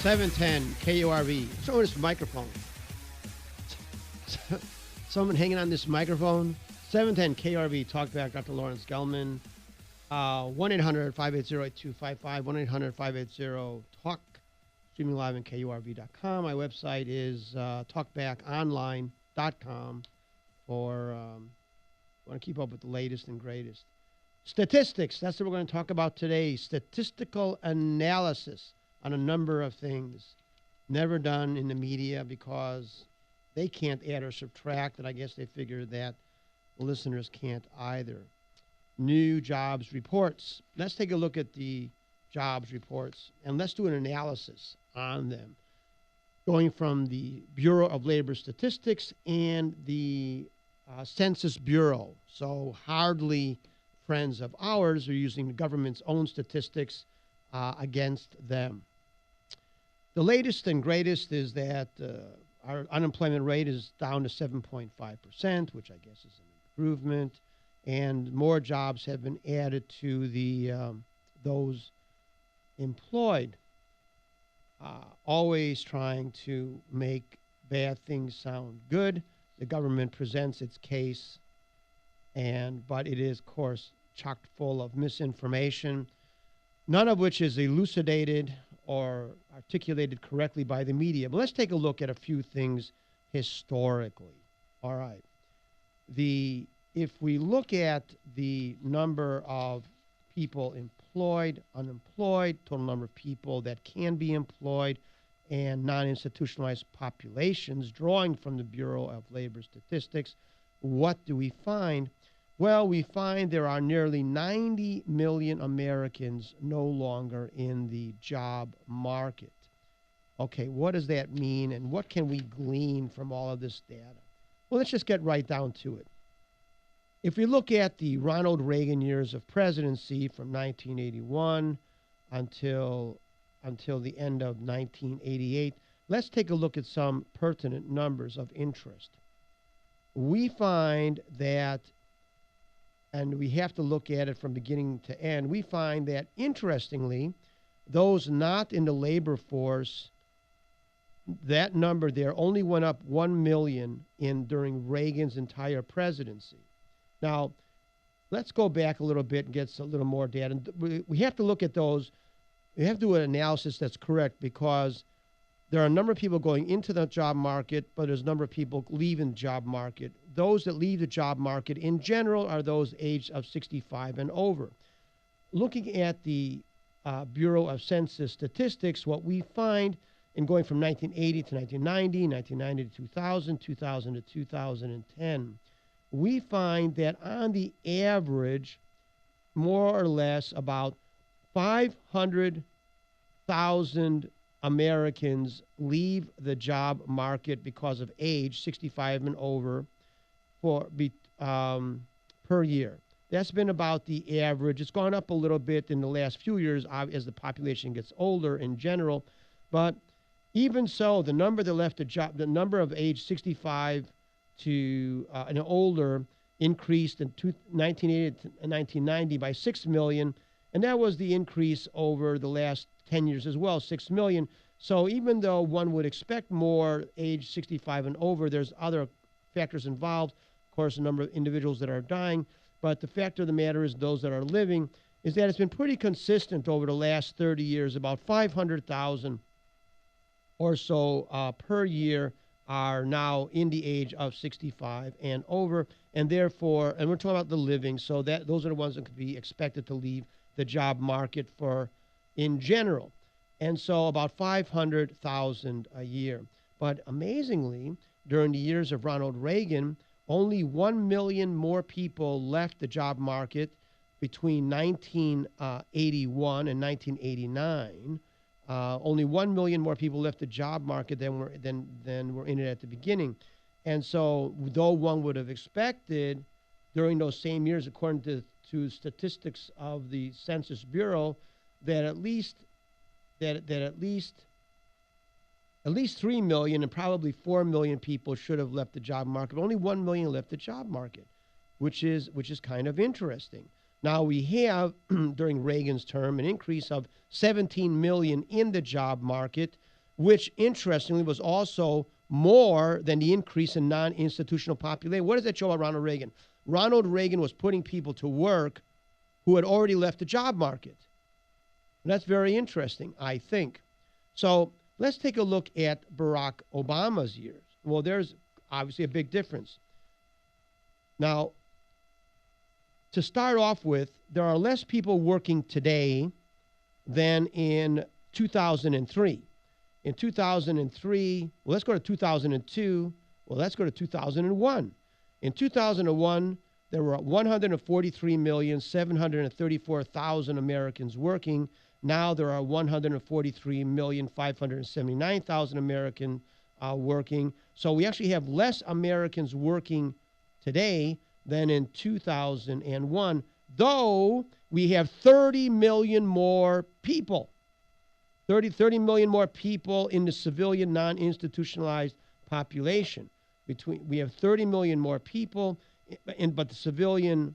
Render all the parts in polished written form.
.710 KURV. So this microphone. Someone hanging on this microphone. 710 KURV. TalkBack. Dr. Lawrence Gelman. 1-800-580-8255. 1-800-580-TALK. Streaming live on KURV.com. My website is talkbackonline.com for want to keep up with the latest and greatest. Statistics. That's what we're going to talk about today. Statistical analysis on a number of things never done in the media because they can't add or subtract, and I guess they figure that the listeners can't either. New jobs reports. Let's take a look at the jobs reports, and let's do an analysis on them, going from the Bureau of Labor Statistics and the Census Bureau. So hardly friends of ours are using the government's own statistics against them. The latest and greatest is that our unemployment rate is down to 7.5%, which I guess is an improvement, and more jobs have been added to the those employed. Always trying to make bad things sound good. The government presents its case, but it is, of course, chock full of misinformation, none of which is elucidated or articulated correctly by the media. But let's take a look at a few things historically. All right. If we look at the number of people employed, unemployed, total number of people that can be employed, and non-institutionalized populations, drawing from the Bureau of Labor Statistics, what do we find? Well, we find there are nearly 90 million Americans no longer in the job market. Okay, what does that mean, and what can we glean from all of this data? Well, let's just get right down to it. If we look at the Ronald Reagan years of presidency from 1981 until the end of 1988, let's take a look at some pertinent numbers of interest. We find that, and we have to look at it from beginning to end, we find that, interestingly, those not in the labor force, that number there only went up 1 million during Reagan's entire presidency. Now, let's go back a little bit and get a little more data. We have to look at those. We have to do an analysis that's correct, because there are a number of people going into the job market, but there's a number of people leaving the job market. Those that leave the job market in general are those aged of 65 and over. Looking at the Bureau of Census Statistics, what we find in going from 1980 to 1990, 1990 to 2000, 2000 to 2010, we find that on the average, more or less about 500,000 Americans leave the job market because of age, 65 and over, per year. That's been about the average. It's gone up a little bit in the last few years as the population gets older in general. But even so, the number that left the job, the number of age 65 to and older increased in 1980 to 1990 by 6 million. And that was the increase over the last 10 years as well, 6 million. So even though one would expect more age 65 and over, there's other factors involved. Of course, the number of individuals that are dying. But the fact of the matter is those that are living is that it's been pretty consistent over the last 30 years. About 500,000 or so per year are now in the age of 65 and over. And therefore, and we're talking about the living, so that those are the ones that could be expected to leave the job market for in general. And so about 500,000 a year. But amazingly, during the years of Ronald Reagan, only 1 million more people left the job market between 1981 and 1989. Only 1 million more people left the job market than were in it at the beginning. And so, though one would have expected during those same years, according to statistics of the Census Bureau, that at least at least 3 million and probably 4 million people should have left the job market. Only 1 million left the job market, which is kind of interesting. Now we have, during Reagan's term, an increase of 17 million in the job market, which interestingly was also more than the increase in non-institutional population. What does that show about Ronald Reagan? Ronald Reagan was putting people to work who had already left the job market. And that's very interesting, I think. So let's take a look at Barack Obama's years. Well, there's obviously a big difference. Now, to start off with, there are less people working today than in 2003. In 2003, well, let's go to 2002. Well, let's go to 2001. In 2001, there were 143,734,000 Americans working. Now there are 143,579,000 Americans working. So we actually have less Americans working today than in 2001, though we have 30 million more people. 30 million more people in the civilian non-institutionalized population. We have 30 million more people, but the civilian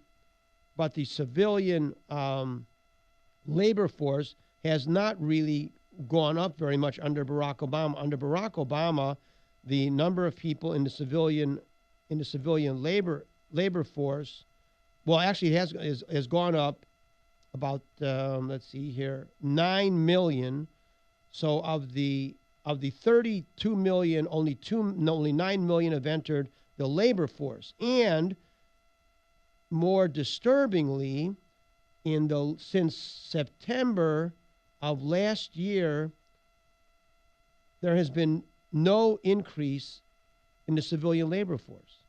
labor force has not really gone up very much under Barack Obama. Under Barack Obama, the number of people in the civilian labor force, well, actually it has gone up about let's see here, 9 million. So of the 32 million, only 9 million have entered the labor force. And more disturbingly, since September of last year, there has been no increase in the civilian labor force.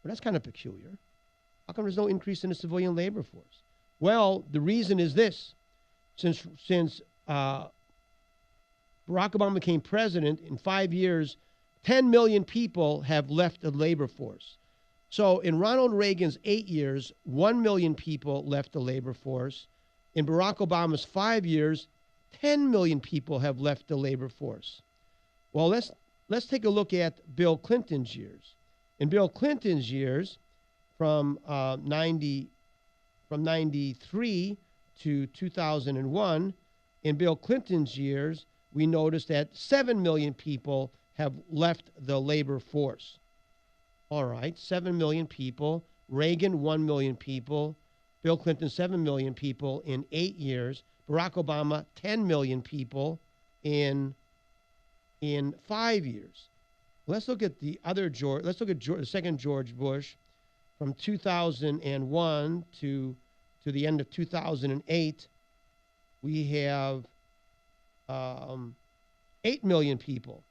Well, that's kind of peculiar. How come there's no increase in the civilian labor force? Well, the reason is this. Since Barack Obama became president, in 5 years, 10 million people have left the labor force. So in Ronald Reagan's 8 years, 1 million people left the labor force. In Barack Obama's 5 years, 10 million people have left the labor force. Well, let's take a look at Bill Clinton's years. In Bill Clinton's years, from 93 to 2001, in Bill Clinton's years, we noticed that 7 million people have left the labor force. All right, 7 million people. Reagan, 1 million people. Bill Clinton, 7 million people in 8 years. Barack Obama, 10 million people in 5 years. Let's look at the other George. Let's look at the second George Bush, from 2001 to the end of 2008. We have 8 million people.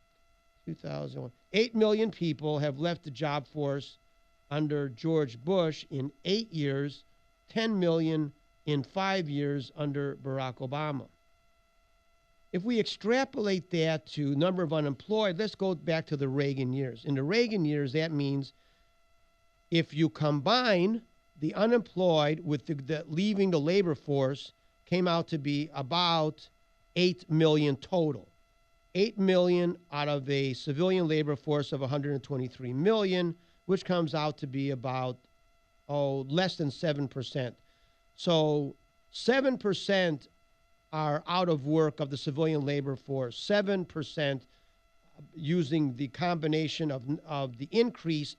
2001. 8 million people have left the job force under George Bush in 8 years, 10 million in 5 years under Barack Obama. If we extrapolate that to number of unemployed, let's go back to the Reagan years. In the Reagan years, that means if you combine the unemployed with the leaving the labor force, came out to be about 8 million total. 8 million out of a civilian labor force of 123 million, which comes out to be about, less than 7%. So 7% are out of work of the civilian labor force. 7% using the combination of the increase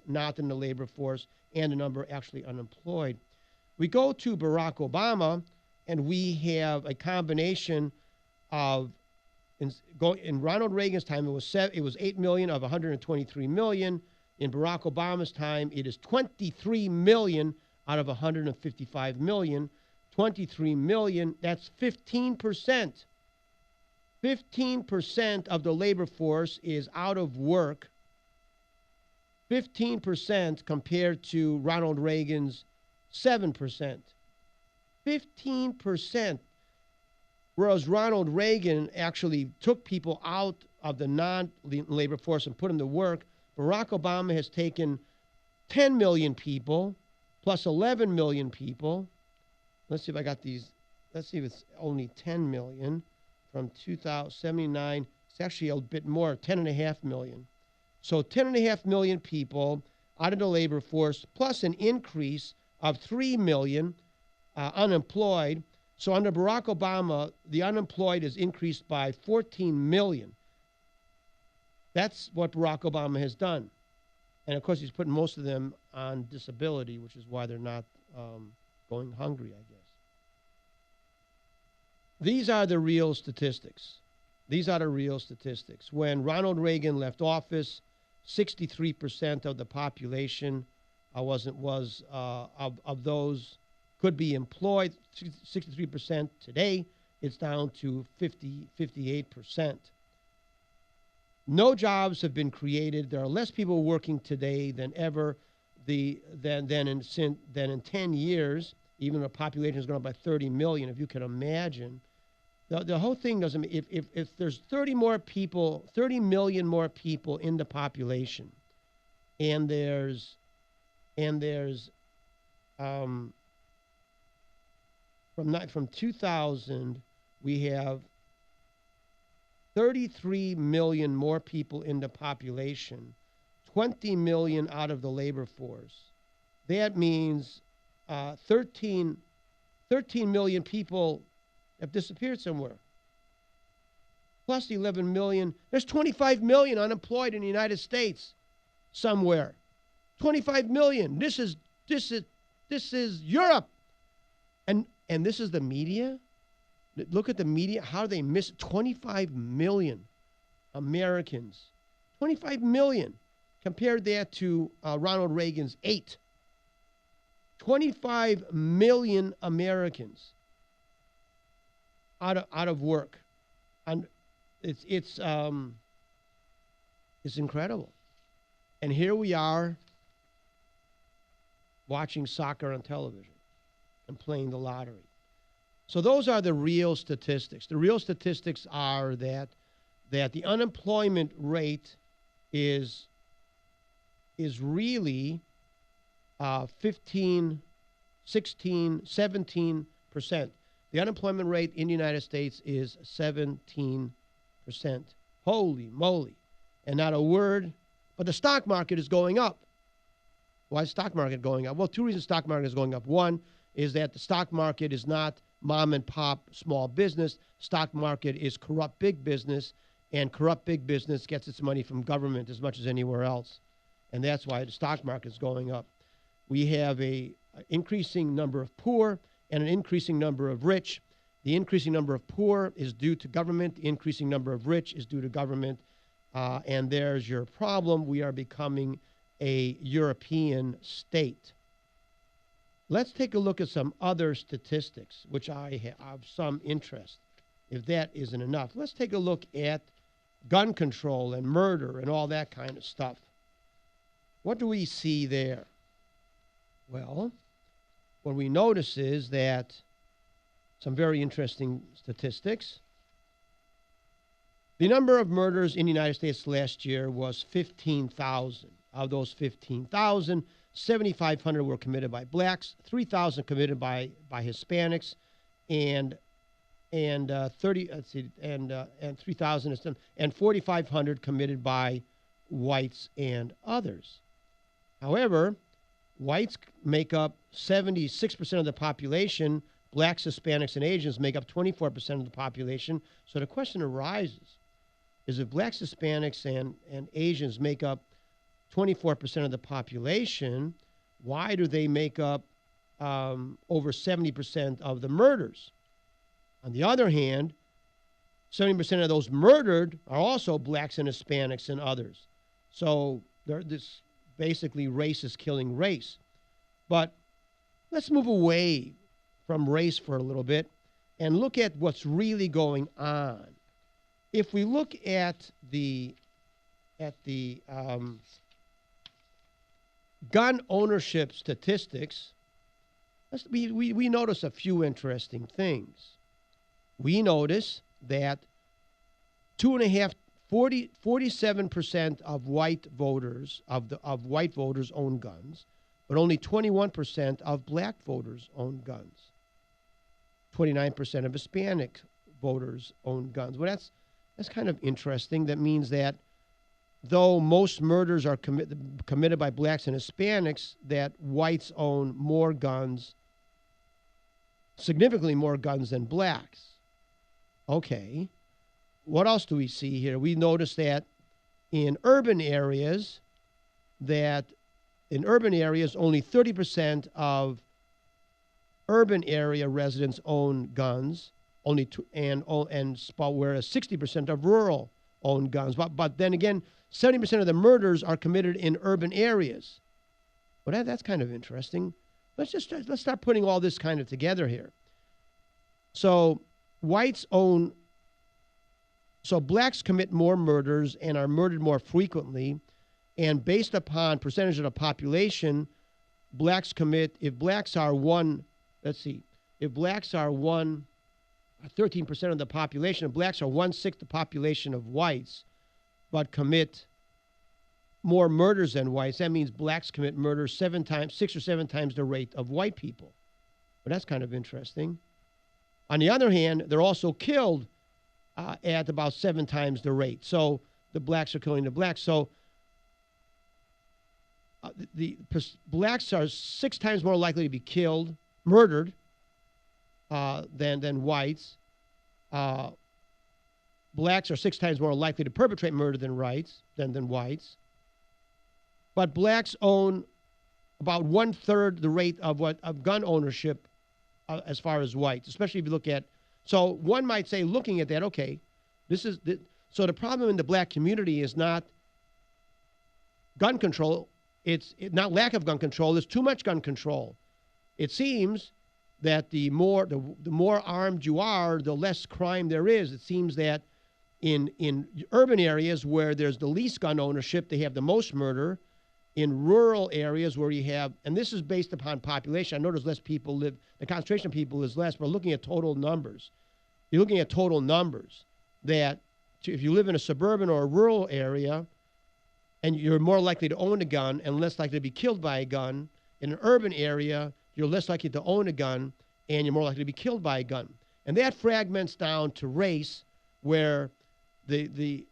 not in the labor force and the number actually unemployed. We go to Barack Obama, and we have a combination of, in Ronald Reagan's time, it was 8 million of 123 million. In Barack Obama's time, it is 23 million out of 155 million. 23 million, that's 15%. 15% of the labor force is out of work. 15% compared to Ronald Reagan's 7%. 15%. Whereas Ronald Reagan actually took people out of the non-labor force and put them to work, Barack Obama has taken 10 million people plus 11 million people. Let's see if I got these. Let's see if it's only 10 million from 2079, It's actually a bit more, 10.5 million. So 10.5 million people out of the labor force, plus an increase of 3 million unemployed. So under Barack Obama, the unemployed is increased by 14 million. That's what Barack Obama has done. And of course, he's putting most of them on disability, which is why they're not going hungry, I guess. These are the real statistics. These are the real statistics. When Ronald Reagan left office, 63% of the population of those could be employed. 63% today, it's down to 58%. No jobs have been created. There are less people working today than ever. Than in 10 years, even the population has grown up by 30 million. If you can imagine, the whole thing doesn't. If there's 30 million more people in the population, and there's from 2000 we have 33 million more people in the population, 20 million out of the labor force. That means 13 million people have disappeared somewhere. Plus the 11 million, there's 25 million unemployed in the United States somewhere. 25 million. This is Europe. And this is the media. Look at the media, how they miss 25 million Americans. 25 million. Compared that to Ronald Reagan's 8. 25 million Americans out of work. And it's incredible. And here we are watching soccer on television and playing the lottery. So those are the real statistics. The real statistics are that the unemployment rate is really 15, 16, 17%. The unemployment rate in the United States is 17%. Holy moly. And not a word, but the stock market is going up. Why is the stock market going up? Well, two reasons the stock market is going up. One is that the stock market is not mom and pop small business. Stock market is corrupt big business, and corrupt big business gets its money from government as much as anywhere else. And that's why the stock market is going up. We have an increasing number of poor and an increasing number of rich. The increasing number of poor is due to government. The increasing number of rich is due to government. And there's your problem. We are becoming a European state. Let's take a look at some other statistics, which I have some interest, if that isn't enough. Let's take a look at gun control and murder and all that kind of stuff. What do we see there? Well, what we notice is that some very interesting statistics. The number of murders in the United States last year was 15,000. Of those 15,000, 7,500 were committed by blacks, 3,000 committed by Hispanics, and 3,000 and 4,500 committed by whites and others. However, whites make up 76% of the population. Blacks, Hispanics, and Asians make up 24% of the population. So the question arises, is if blacks, Hispanics, and Asians make up 24% of the population, why do they make up over 70% of the murders? On the other hand, 70% of those murdered are also blacks and Hispanics and others. So this basically race is killing race. But let's move away from race for a little bit and look at what's really going on. If we look at the gun ownership statistics, we notice a few interesting things. We notice that 47% of white voters own guns, but only 21% of black voters own guns. 29% of Hispanic voters own guns. Well, That's kind of interesting. That means that though most murders are committed by blacks and Hispanics, that whites own more guns, significantly more guns than blacks. Okay. What else do we see here? We notice that in urban areas, only 30% of urban area residents own guns, whereas 60% of rural own guns. But then again, 70% of the murders are committed in urban areas. Well, that's kind of interesting. Let's start putting all this kind of together here. So blacks commit more murders and are murdered more frequently. And based upon percentage of the population, if blacks are 13% of the population, and blacks are 1/6 the population of whites, but commit more murders than whites, that means blacks commit murder 6 or 7 times the rate of white people. But that's kind of interesting. On the other hand, they're also killed at about 7 times the rate. So the blacks are killing the blacks. So the blacks are 6 times more likely to be murdered, than whites. Blacks are 6 times more likely to perpetrate murder than whites. But blacks own about 1/3 the rate of gun ownership as far as whites, especially if you look at. So one might say, looking at that, okay, so the problem in the black community is not gun control. It's not lack of gun control. There's too much gun control. It seems that the more armed you are, the less crime there is. It seems that in urban areas where there's the least gun ownership, they have the most murder. In rural areas where you have, and this is based upon population. I know there's less people live, the concentration of people is less, but looking at total numbers. You're looking at total numbers that if you live in a suburban or a rural area, and you're more likely to own a gun and less likely to be killed by a gun. In an urban area, you're less likely to own a gun and you're more likely to be killed by a gun. And that fragments down to race, where if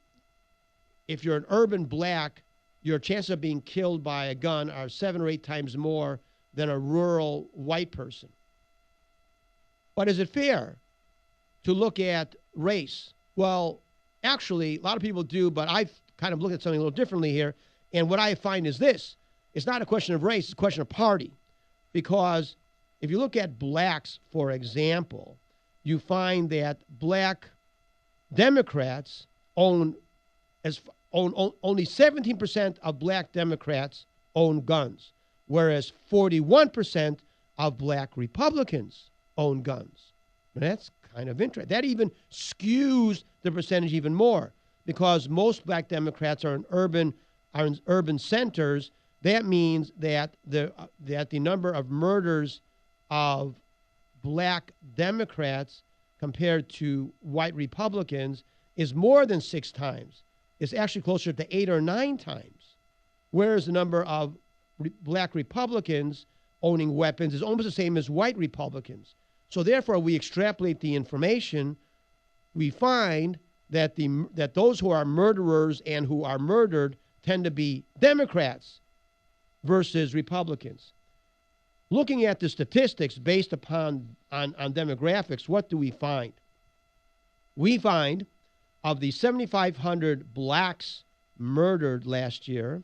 you're an urban black, your chances of being killed by a gun are 7 or 8 times more than a rural white person. But is it fair to look at race? Well, actually, a lot of people do, but I've kind of looked at something a little differently here. And what I find is this. It's not a question of race, it's a question of party. Because if you look at blacks, for example, you find that black Democrats only 17% of black Democrats own guns, whereas 41% of black Republicans own guns. And that's kind of interesting. That even skews the percentage even more, because most black Democrats are in urban centers. That means that the number of murders of black Democrats compared to white Republicans is more than 6 times. It's actually closer to 8 or 9 times. Whereas the number of black Republicans owning weapons is almost the same as white Republicans. So therefore, we extrapolate the information, we find that those who are murderers and who are murdered tend to be Democrats versus Republicans. Looking at the statistics based upon on demographics, what do we find? We find of the 7,500 blacks murdered last year,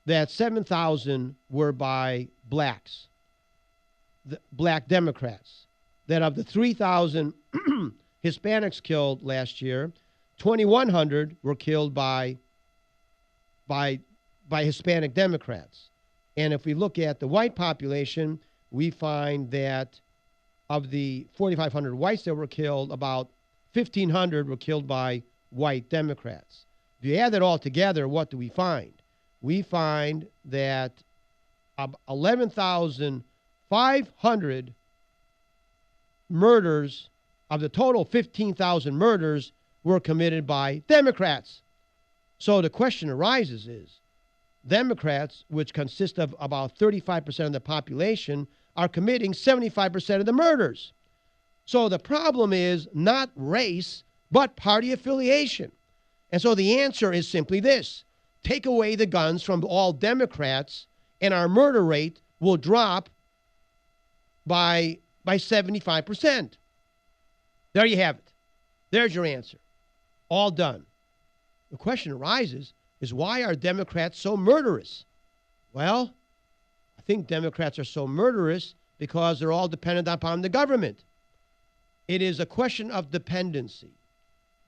that 7,000 were by blacks, black Democrats. That of the 3,000 Hispanics killed last year, 2,100 were killed by Hispanic Democrats. And if we look at the white population, we find that of the 4,500 whites that were killed, about 1,500 were killed by white Democrats. If you add that all together, what do we find? We find that 11,500 murders of the total 15,000 murders were committed by Democrats. So the question arises is, Democrats, which consist of about 35% of the population, are committing 75% of the murders. So the problem is not race, but party affiliation. And so the answer is simply this. Take away the guns from all Democrats, and our murder rate will drop by 75%. There you have it. There's your answer. All done. The question arises is why are Democrats so murderous? Well, I think Democrats are so murderous because they're all dependent upon the government. It is a question of dependency.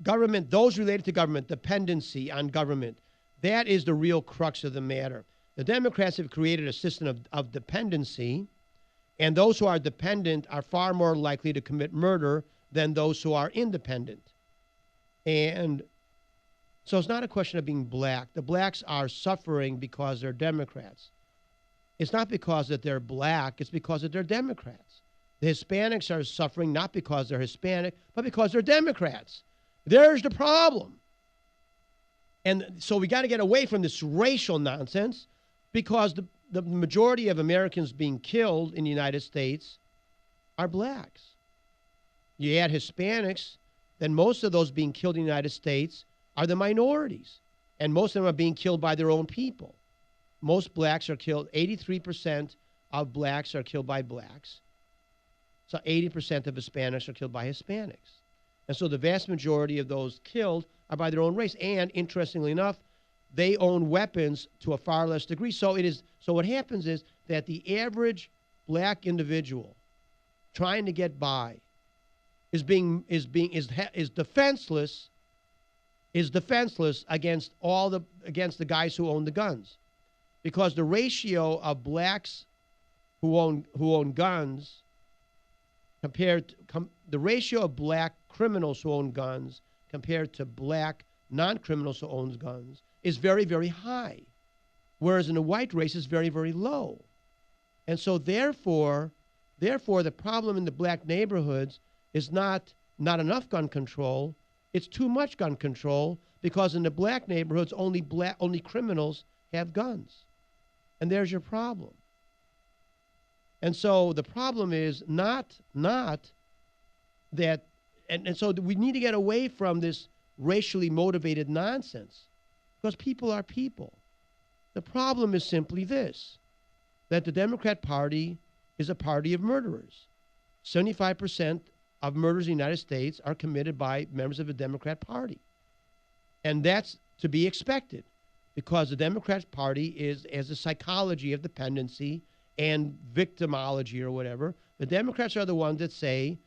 Government, those related to government, dependency on government, that is the real crux of the matter. The Democrats have created a system of dependency, and those who are dependent are far more likely to commit murder than those who are independent. And so it's not a question of being black. The blacks are suffering because they're Democrats. It's not because that they're black, it's because that they're Democrats. The Hispanics are suffering not because they're Hispanic, but because they're Democrats. There's the problem. And so we got to get away from this racial nonsense because the majority of Americans being killed in the United States are blacks. You add Hispanics, then most of those being killed in the United States are the minorities. And most of them are being killed by their own people. Most blacks are killed. 83% of blacks are killed by blacks. So 80% of Hispanics are killed by Hispanics. And so the vast majority of those killed are by their own race. And interestingly enough, they own weapons to a far less degree. So what happens is that the average black individual trying to get by is defenseless against the guys who own the guns. Because the ratio of blacks who own guns the ratio of black criminals who own guns compared to black non-criminals who own guns is very, very high, whereas in the white race is very, very low. And so therefore, the problem in the black neighborhoods is not enough gun control, it's too much gun control, because in the black neighborhoods only criminals have guns. And there's your problem. And so the problem is not that, and so we need to get away from this racially motivated nonsense, because people are people. The problem is simply this, that the Democrat Party is a party of murderers. 75% of murders in the United States are committed by members of the Democrat Party. And that's to be expected, because the Democrat Party has a psychology of dependency and victimology or whatever. The Democrats are the ones that say,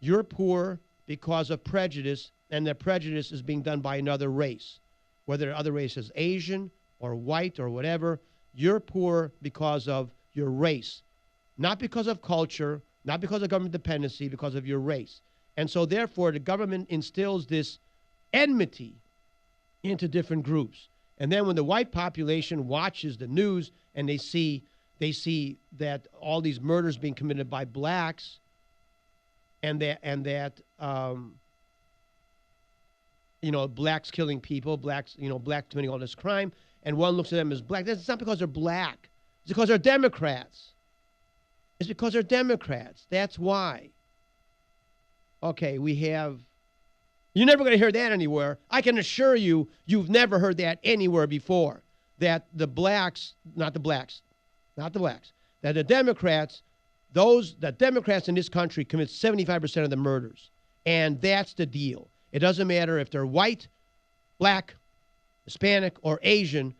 you're poor because of prejudice, and that prejudice is being done by another race. Whether the other race is Asian or white or whatever, you're poor because of your race. Not because of culture, not because of government dependency, because of your race. And so therefore, the government instills this enmity into different groups. And then when the white population watches the news and they see that all these murders being committed by blacks, and that blacks killing people, blacks committing all this crime, and one looks at them as black. That's not because they're black. It's because they're Democrats. It's because they're Democrats. That's why. Okay, you're never going to hear that anywhere. I can assure you, you've never heard that anywhere before. That the Democrats in this country commit 75% of the murders. And that's the deal. It doesn't matter if they're white, black, Hispanic, or Asian.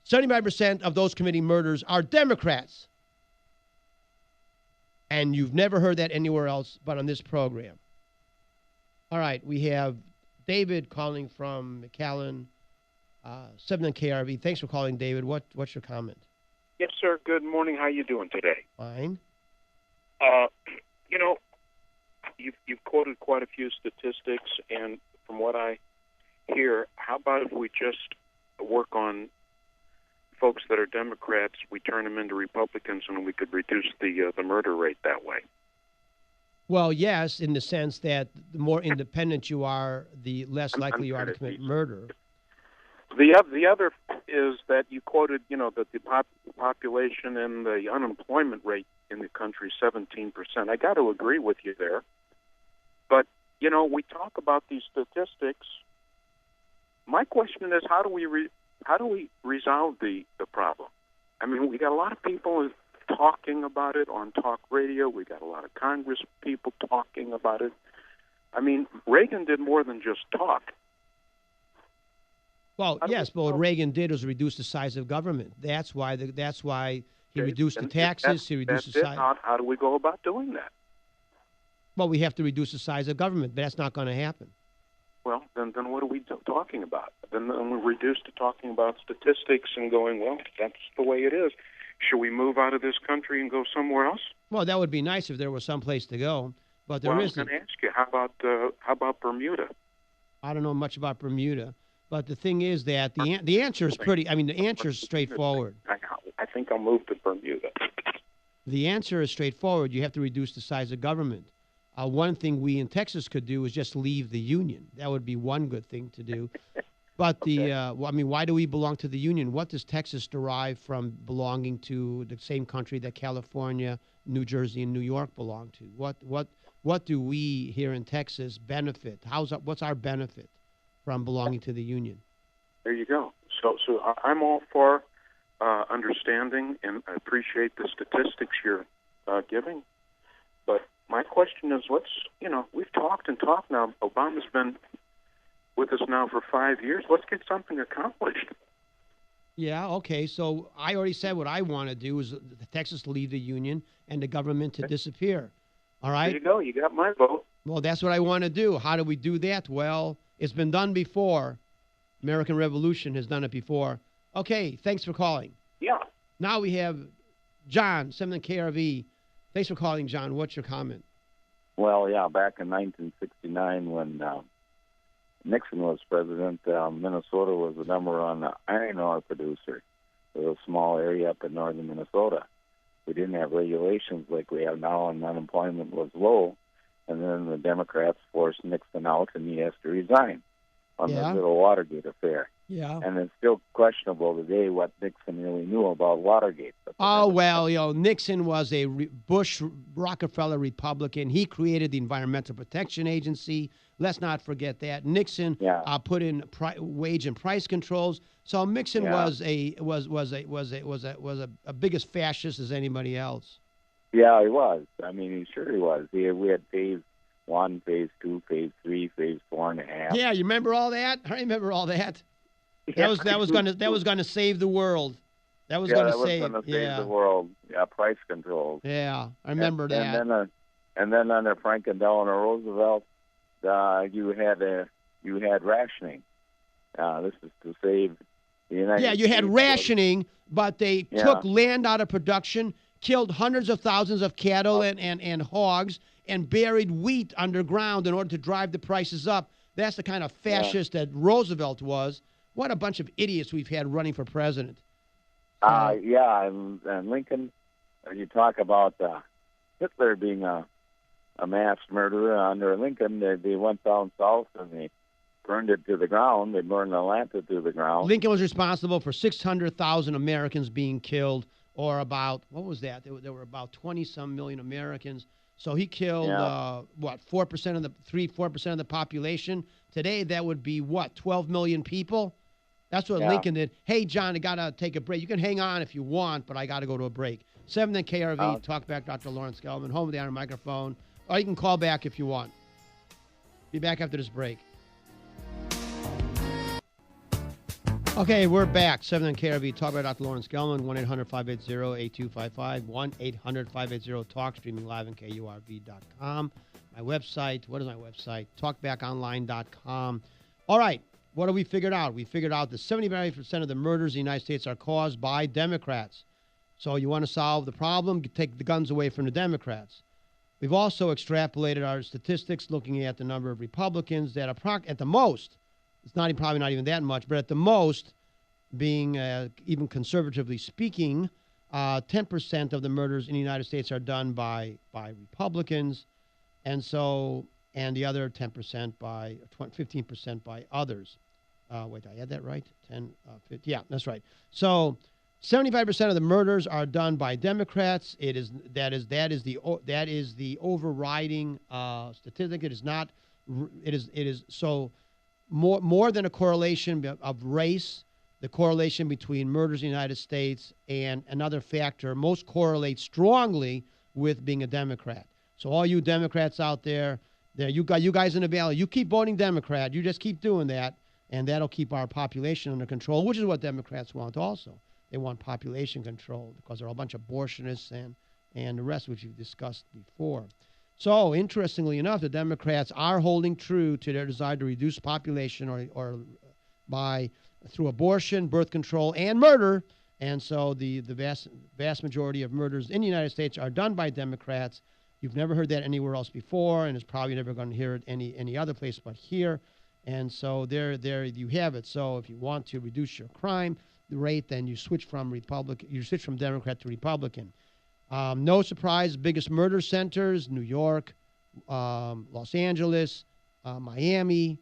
75% of those committing murders are Democrats. And you've never heard that anywhere else but on this program. All right, we have David calling from McAllen, 7 KRV. Thanks for calling, David. What's your comment? Yes, sir. Good morning. How you doing today? Fine. You've quoted quite a few statistics, and from what I hear, how about if we just work on folks that are Democrats, we turn them into Republicans, and we could reduce the murder rate that way? Well, yes, in the sense that the more independent you are, the less likely you are to commit murder. The other is that you quoted, that the population and the unemployment rate in the country is 17%. I got to agree with you there. But, we talk about these statistics. My question is, how do we resolve the problem? I mean, we got a lot of people talking about it on talk radio. We got a lot of Congress people talking about it. I mean, Reagan did more than just talk. Well, yes, but what Reagan did was reduce the size of government. That's why he reduced the taxes. He reduced the size. How do we go about doing that? Well, we have to reduce the size of government, but that's not going to happen. Well, then what are we talking about? Then we're reduced to talking about statistics and going, well, that's the way it is. Should we move out of this country and go somewhere else? Well, that would be nice if there was some place to go, but there isn't. I was going to ask you, how about Bermuda? I don't know much about Bermuda, but the thing is that the answer is the answer is straightforward. I think I'll move to Bermuda. The answer is straightforward. You have to reduce the size of government. One thing we in Texas could do is just leave the union. That would be one good thing to do. But why do we belong to the union? What does Texas derive from belonging to the same country that California, New Jersey, and New York belong to? What do we here in Texas benefit? What's our benefit from belonging to the union? There you go. So I'm all for understanding, and I appreciate the statistics you're giving. But my question is, we've talked and talked now. Obama's been with us now for 5 years. Let's get something accomplished. Yeah, okay. So I already said what I want to do is Texas to leave the union and the government to disappear. All right? There you go. You got my vote. Well, that's what I want to do. How do we do that? Well, it's been done before. American Revolution has done it before. Okay, thanks for calling. Yeah. Now we have John, 7 KRV. Thanks for calling, John. What's your comment? Well, yeah, back in 1969 when Nixon was president, Minnesota was the number one iron ore producer. It was a small area up in northern Minnesota. We didn't have regulations like we have now, and unemployment was low. And then the Democrats forced Nixon out, and he has to resign on the little Watergate affair. Yeah. And it's still questionable today what Nixon really knew about Watergate. Oh, well, Nixon was a Bush-Rockefeller Republican. He created the Environmental Protection Agency. Let's not forget that. Nixon put in wage and price controls. So Nixon was a biggest fascist as anybody else. Yeah, he was. I mean, he sure he was. We had phase 1, phase 2, phase 3, phase 4.5. Yeah, you remember all that? I remember all that. That was going to save the world. That was going to save the world. Yeah, price controls. Yeah, I remember that. And then under Franklin Delano Roosevelt, you had rationing. This is to save the United States. Yeah, you had rationing, but they took land out of production, killed hundreds of thousands of cattle and hogs, and buried wheat underground in order to drive the prices up. That's the kind of fascist that Roosevelt was. What a bunch of idiots we've had running for president. And Lincoln, you talk about Hitler being a mass murderer. Under Lincoln, they went down south and they burned it to the ground. They burned Atlanta to the ground. Lincoln was responsible for 600,000 Americans being killed, or about, what was that? There were about 20-some million Americans. So he killed, 4% of the 4% of the population. Today, that would be, 12 million people? That's what Lincoln did. Hey, John, I got to take a break. You can hang on if you want, but I got to go to a break. 7 KRV, TalkBack, Dr. Lawrence Gelman, home of the Iron Microphone. Or you can call back if you want. Be back after this break. Okay, we're back. 7 KRV, TalkBack, Dr. Lawrence Gelman, 1-800-580-8255, 1-800-580-TALK, streaming live on KURV.com. My website, what is my website? TalkBackOnline.com. All right. What have we figured out? We figured out that 75% of the murders in the United States are caused by Democrats. So you want to solve the problem, take the guns away from the Democrats. We've also extrapolated our statistics looking at the number of Republicans that are at the most, it's probably not even that much, but at the most, being even conservatively speaking, 10% of the murders in the United States are done by Republicans, and the other 10% 15% by others. Wait, I had that right? 10, 50. Yeah, that's right. So 75% of the murders are done by Democrats. That is the overriding statistic. It is not It is so more than a correlation of race. The correlation between murders in the United States and another factor most correlates strongly with being a Democrat. So all you Democrats out there, you guys in the Valley, you keep voting Democrat. You just keep doing that, and that'll keep our population under control, which is what Democrats want also. They want population control because they're a bunch of abortionists and the rest, which we've discussed before. So, interestingly enough, the Democrats are holding true to their desire to reduce population or through abortion, birth control, and murder. And so the vast majority of murders in the United States are done by Democrats. You've never heard that anywhere else before, and it's probably never going to hear it any other place but here. And so there you have it. So if you want to reduce your crime rate, then you switch from Democrat to Republican. No surprise, biggest murder centers: New York, Los Angeles, Miami,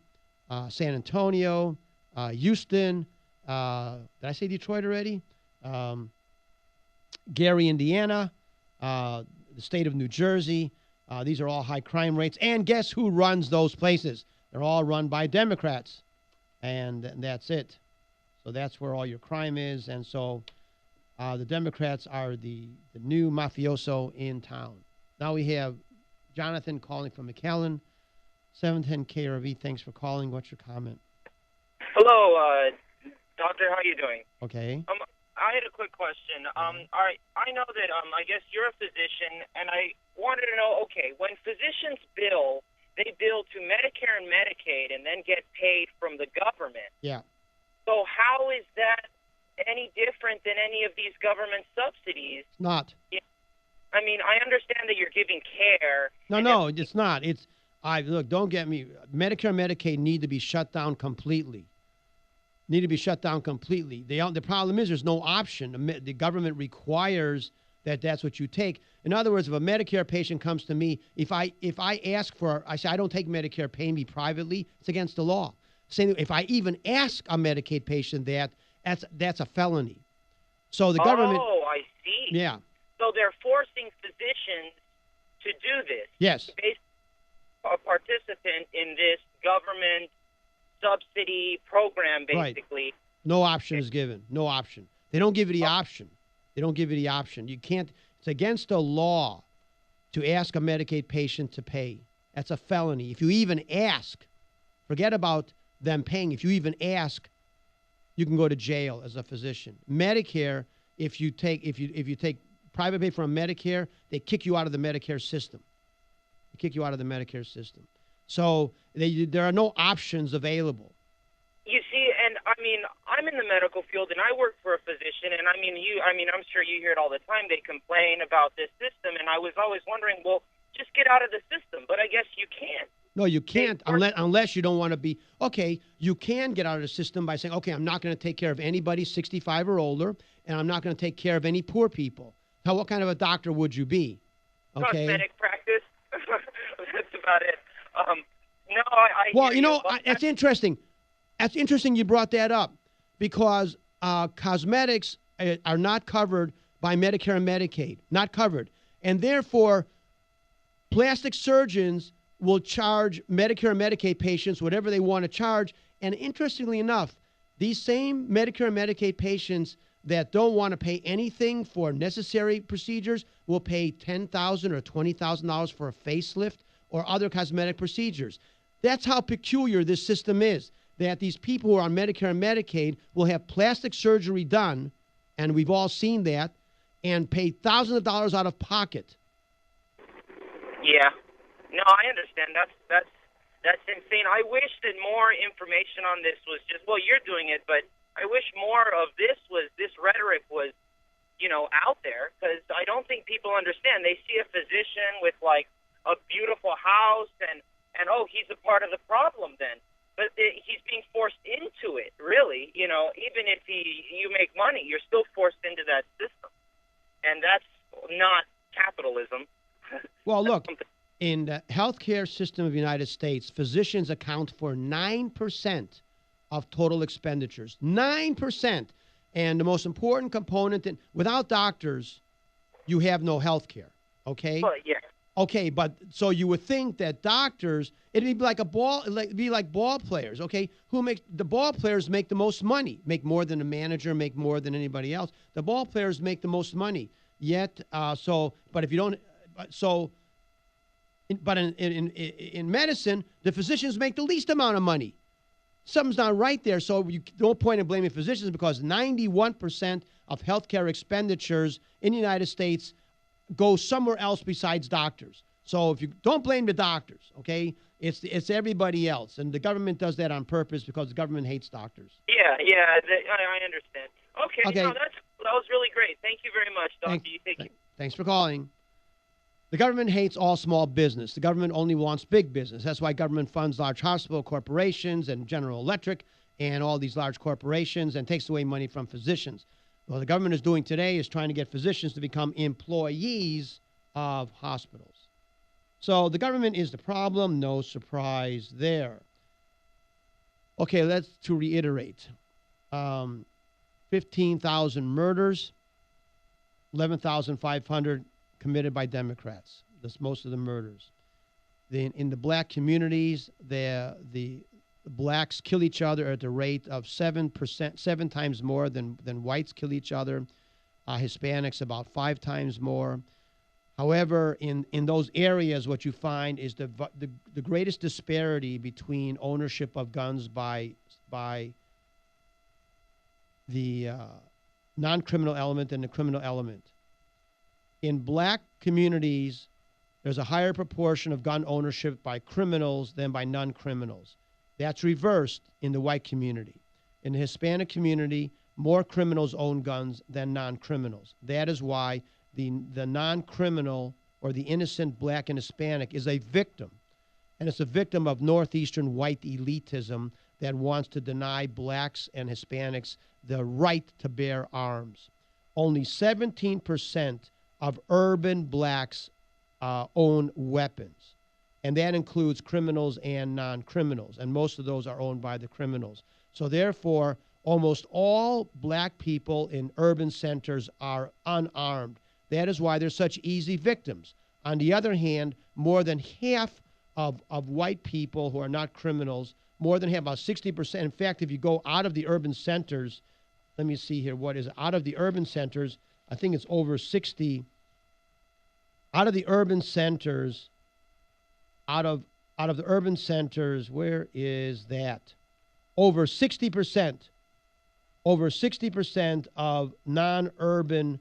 San Antonio, Houston. Did I say Detroit already? Gary, Indiana, the state of New Jersey. These are all high crime rates. And guess who runs those places? They're all run by Democrats. And that's it. So that's where all your crime is. And so the Democrats are the new mafioso in town. Now we have Jonathan calling from McAllen, 710 KRV. Thanks for calling. What's your comment? Hello, Doctor. How are you doing? Okay. I had a quick question. All right, I know that I guess you're a physician, and I wanted to know, okay, when physicians bill, they bill to Medicare and Medicaid and then get paid from the government. Yeah. So how is that any different than any of these government subsidies? It's not. I mean, I understand that you're giving care. No, it's not. Look, don't get me. Medicare and Medicaid need to be shut down completely. The problem is there's no option. The government requires that's what you take. In other words, if a Medicare patient comes to me, if I say I don't take Medicare, pay me privately, it's against the law. Same, if I even ask a Medicaid patient that's a felony. So the government. Oh, I see. Yeah. So they're forcing physicians to do this. Yes. To be a participant in this government subsidy program, basically. Right. No option is given. No option. They don't give you the option. You can't. It's against the law to ask a Medicaid patient to pay. That's a felony. If you even ask, forget about them paying. If you even ask, you can go to jail as a physician. Medicare, if you take private pay from Medicare, they kick you out of the Medicare system. So there are no options available. You see, and I mean, I'm in the medical field, and I work for a physician, and I'm sure you hear it all the time. They complain about this system, and I was always wondering, well, just get out of the system. But I guess you can't. No, you can't unless you don't want to be. Okay, you can get out of the system by saying, okay, I'm not going to take care of anybody 65 or older, and I'm not going to take care of any poor people. Now, what kind of a doctor would you be? Okay. Cosmetic practice. That's about it. That's interesting. That's interesting you brought that up because cosmetics are not covered by Medicare and Medicaid, not covered. And therefore, plastic surgeons will charge Medicare and Medicaid patients whatever they want to charge. And interestingly enough, these same Medicare and Medicaid patients that don't want to pay anything for necessary procedures will pay $10,000 or $20,000 for a facelift or other cosmetic procedures. That's how peculiar this system is, that these people who are on Medicare and Medicaid will have plastic surgery done, and we've all seen that, and pay thousands of dollars out of pocket. Yeah. No, I understand. That's insane. I wish that more information on this was just, well, you're doing it, but I wish more of this rhetoric was, out there, because I don't think people understand. They see a physician with, like, a beautiful house, and oh, he's a part of the problem then. But he's being forced into it, really. Even if you make money, you're still forced into that system. And that's not capitalism. Well, look, in the healthcare system of the United States, physicians account for 9% of total expenditures. 9%. And the most important component, without doctors, you have no health care, okay? Well, yeah. Okay, but so you would think that doctors, it'd be like ball players, okay? The ball players make the most money, make more than a manager, make more than anybody else. The ball players make the most money. Yet, but if you don't, but in medicine, the physicians make the least amount of money. Something's not right there. So you no point in blaming physicians, because 91% of healthcare expenditures in the United States go somewhere else besides doctors. So if you don't blame the doctors, okay, it's everybody else, and the government does that on purpose because the government hates doctors. Yeah, I understand. Okay. No, that was really great. Thank you very much, Doctor. Thanks for calling. The government hates all small business. The government only wants big business. That's why government funds large hospital corporations and General Electric and all these large corporations and takes away money from physicians. What the government is doing today is trying to get physicians to become employees of hospitals. So the government is the problem. No surprise there. Okay, to reiterate. 15,000 murders, 11,500 committed by Democrats. That's most of the murders. In the black communities, the blacks kill each other at the rate of 7 times more than whites kill each other. Hispanics about 5 times more. However, in those areas, what you find is the greatest disparity between ownership of guns by the non-criminal element and the criminal element. In black communities, there's a higher proportion of gun ownership by criminals than by non-criminals. That's reversed in the white community. In the Hispanic community, more criminals own guns than non-criminals. That is why the non-criminal or the innocent black and Hispanic is a victim. And it's a victim of northeastern white elitism that wants to deny blacks and Hispanics the right to bear arms. Only 17% of urban blacks own weapons. And that includes criminals and non-criminals. And most of those are owned by the criminals. So therefore, almost all black people in urban centers are unarmed. That is why they're such easy victims. On the other hand, more than half of white people who are not criminals, more than half, about 60%. In fact, if you go out of the urban centers, let me see here, what is it? Out of the urban centers, I think it's over 60. Out of the urban centers, out of the urban centers, where is that? Over 60% of non-urban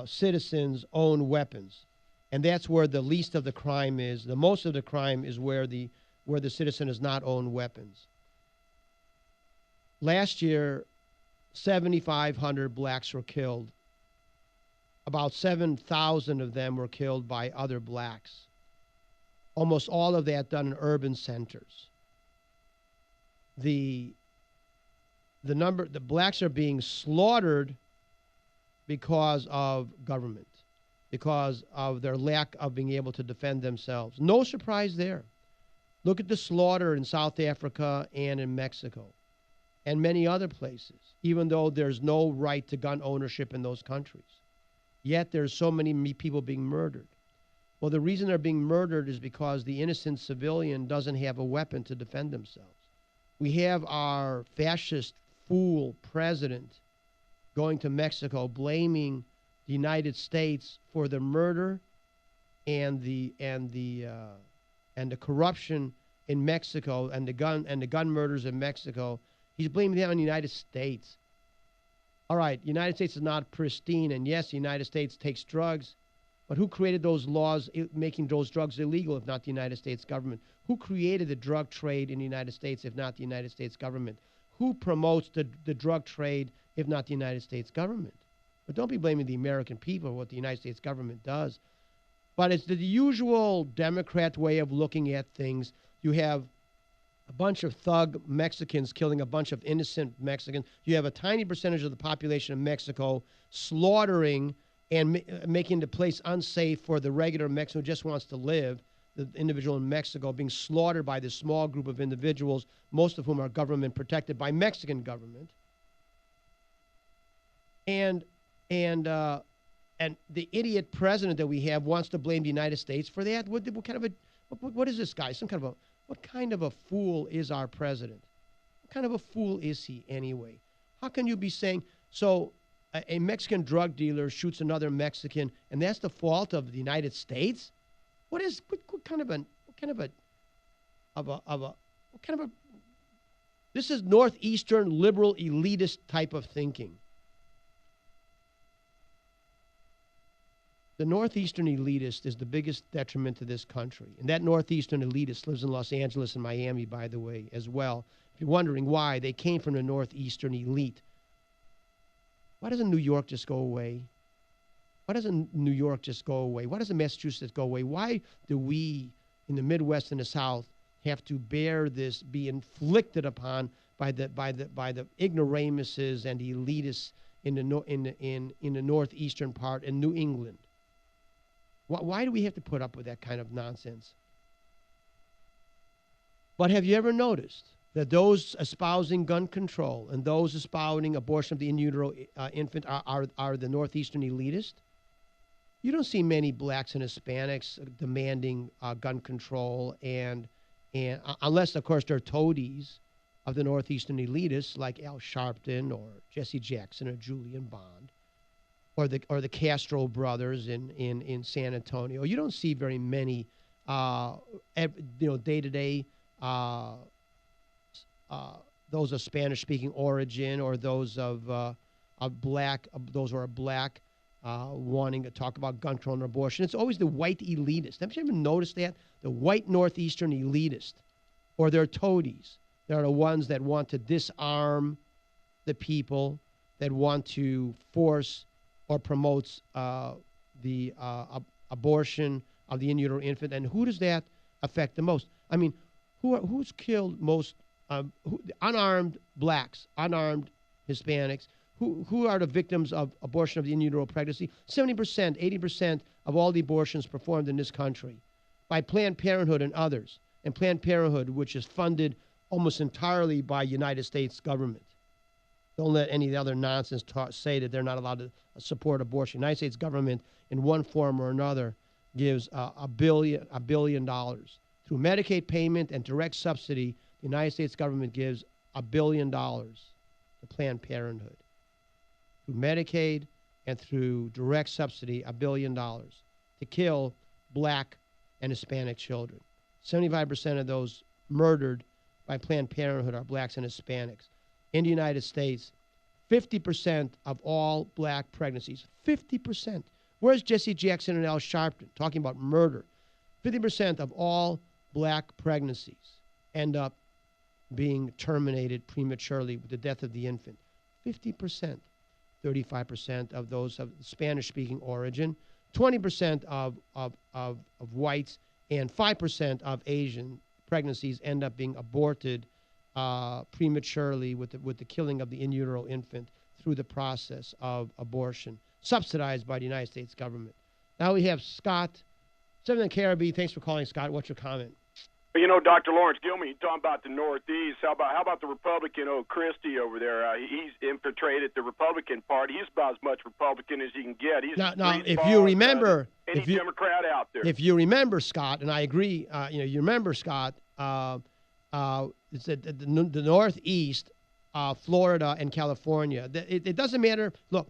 citizens own weapons. And that's where the least of the crime is. The most of the crime is where the citizen does not own weapons. Last year, 7,500 blacks were killed. About 7,000 of them were killed by other blacks. Almost all of that done in urban centers. The blacks are being slaughtered because of government, because of their lack of being able to defend themselves. No surprise there. Look at the slaughter in South Africa and in Mexico and many other places, even though there's no right to gun ownership in those countries. Yet there's so many people being murdered. Well, the reason they're being murdered is because the innocent civilian doesn't have a weapon to defend themselves. We have our fascist fool president going to Mexico, blaming the United States for the murder and the corruption in Mexico and the gun murders in Mexico. He's blaming that on the United States. All right, the United States is not pristine, and yes, the United States takes drugs, but who created those laws making those drugs illegal if not the United States government? Who created the drug trade in the United States if not the United States government? Who promotes the drug trade if not the United States government? But don't be blaming the American people for what the United States government does. But it's the usual Democrat way of looking at things. You have a bunch of thug Mexicans killing a bunch of innocent Mexicans. You have a tiny percentage of the population of Mexico slaughtering and making the place unsafe for the regular Mexican who just wants to live, the individual in Mexico being slaughtered by this small group of individuals, most of whom are government protected by Mexican government. And and the idiot president that we have wants to blame the United States for that. What kind of what is this guy? What kind of a fool is our president? What kind of a fool is he anyway? How can you be saying so? A Mexican drug dealer shoots another Mexican, and that's the fault of the United States? What kind of a this is northeastern liberal elitist type of thinking. The northeastern elitist is the biggest detriment to this country. And that northeastern elitist lives in Los Angeles and Miami, by the way, as well. If you're wondering why, they came from the northeastern elite. Why doesn't New York just go away? Why doesn't New York just go away? Why doesn't Massachusetts go away? Why do we in the Midwest and the South have to bear this, be inflicted upon by the ignoramuses and elitists in the northeastern part in New England? Why do we have to put up with that kind of nonsense? But have you ever noticed that those espousing gun control and those espousing abortion of the in utero infant are the northeastern elitists? You don't see many blacks and Hispanics demanding gun control, and unless, of course, they're toadies of the northeastern elitists like Al Sharpton or Jesse Jackson or Julian Bond, or the Castro brothers in San Antonio. You don't see very many, day-to-day, those of Spanish-speaking origin or those of black, those who are black, wanting to talk about gun control and abortion. It's always the white elitist. Have you ever noticed that? The white northeastern elitist, or their toadies. They're the ones that want to disarm the people, that want to force or promotes the abortion of the in utero infant. And who does that affect the most? I mean, who's killed most unarmed blacks, unarmed Hispanics? Who are the victims of abortion of the in utero pregnancy? 70%, 80% of all the abortions performed in this country by Planned Parenthood and others. And Planned Parenthood, which is funded almost entirely by United States government. Don't let any of the other nonsense say that they're not allowed to support abortion. The United States government, in one form or another, gives $1 billion through Medicaid payment and direct subsidy. The United States government gives $1 billion to Planned Parenthood. Through Medicaid and through direct subsidy, $1 billion to kill black and Hispanic children. 75% of those murdered by Planned Parenthood are blacks and Hispanics. In the United States, 50% of all black pregnancies, 50%. Where's Jesse Jackson and Al Sharpton talking about murder? 50% of all black pregnancies end up being terminated prematurely with the death of the infant. 50%. 35% of those of Spanish-speaking origin, 20% of whites, and 5% of Asian pregnancies end up being aborted prematurely with the killing of the in utero infant through the process of abortion, subsidized by the United States government. Now we have Scott, 7th KRB. Thanks for calling, Scott. What's your comment? You know, Dr. Lawrence Gilman, you're talking about the Northeast. How about the Republican, Christie over there? He's infiltrated the Republican Party. He's about as much Republican as you can get. He's now if you remember, any Democrat out there. If you remember, Scott, and I agree, you remember, Scott, it's the Northeast, Florida, and California. It doesn't matter. Look,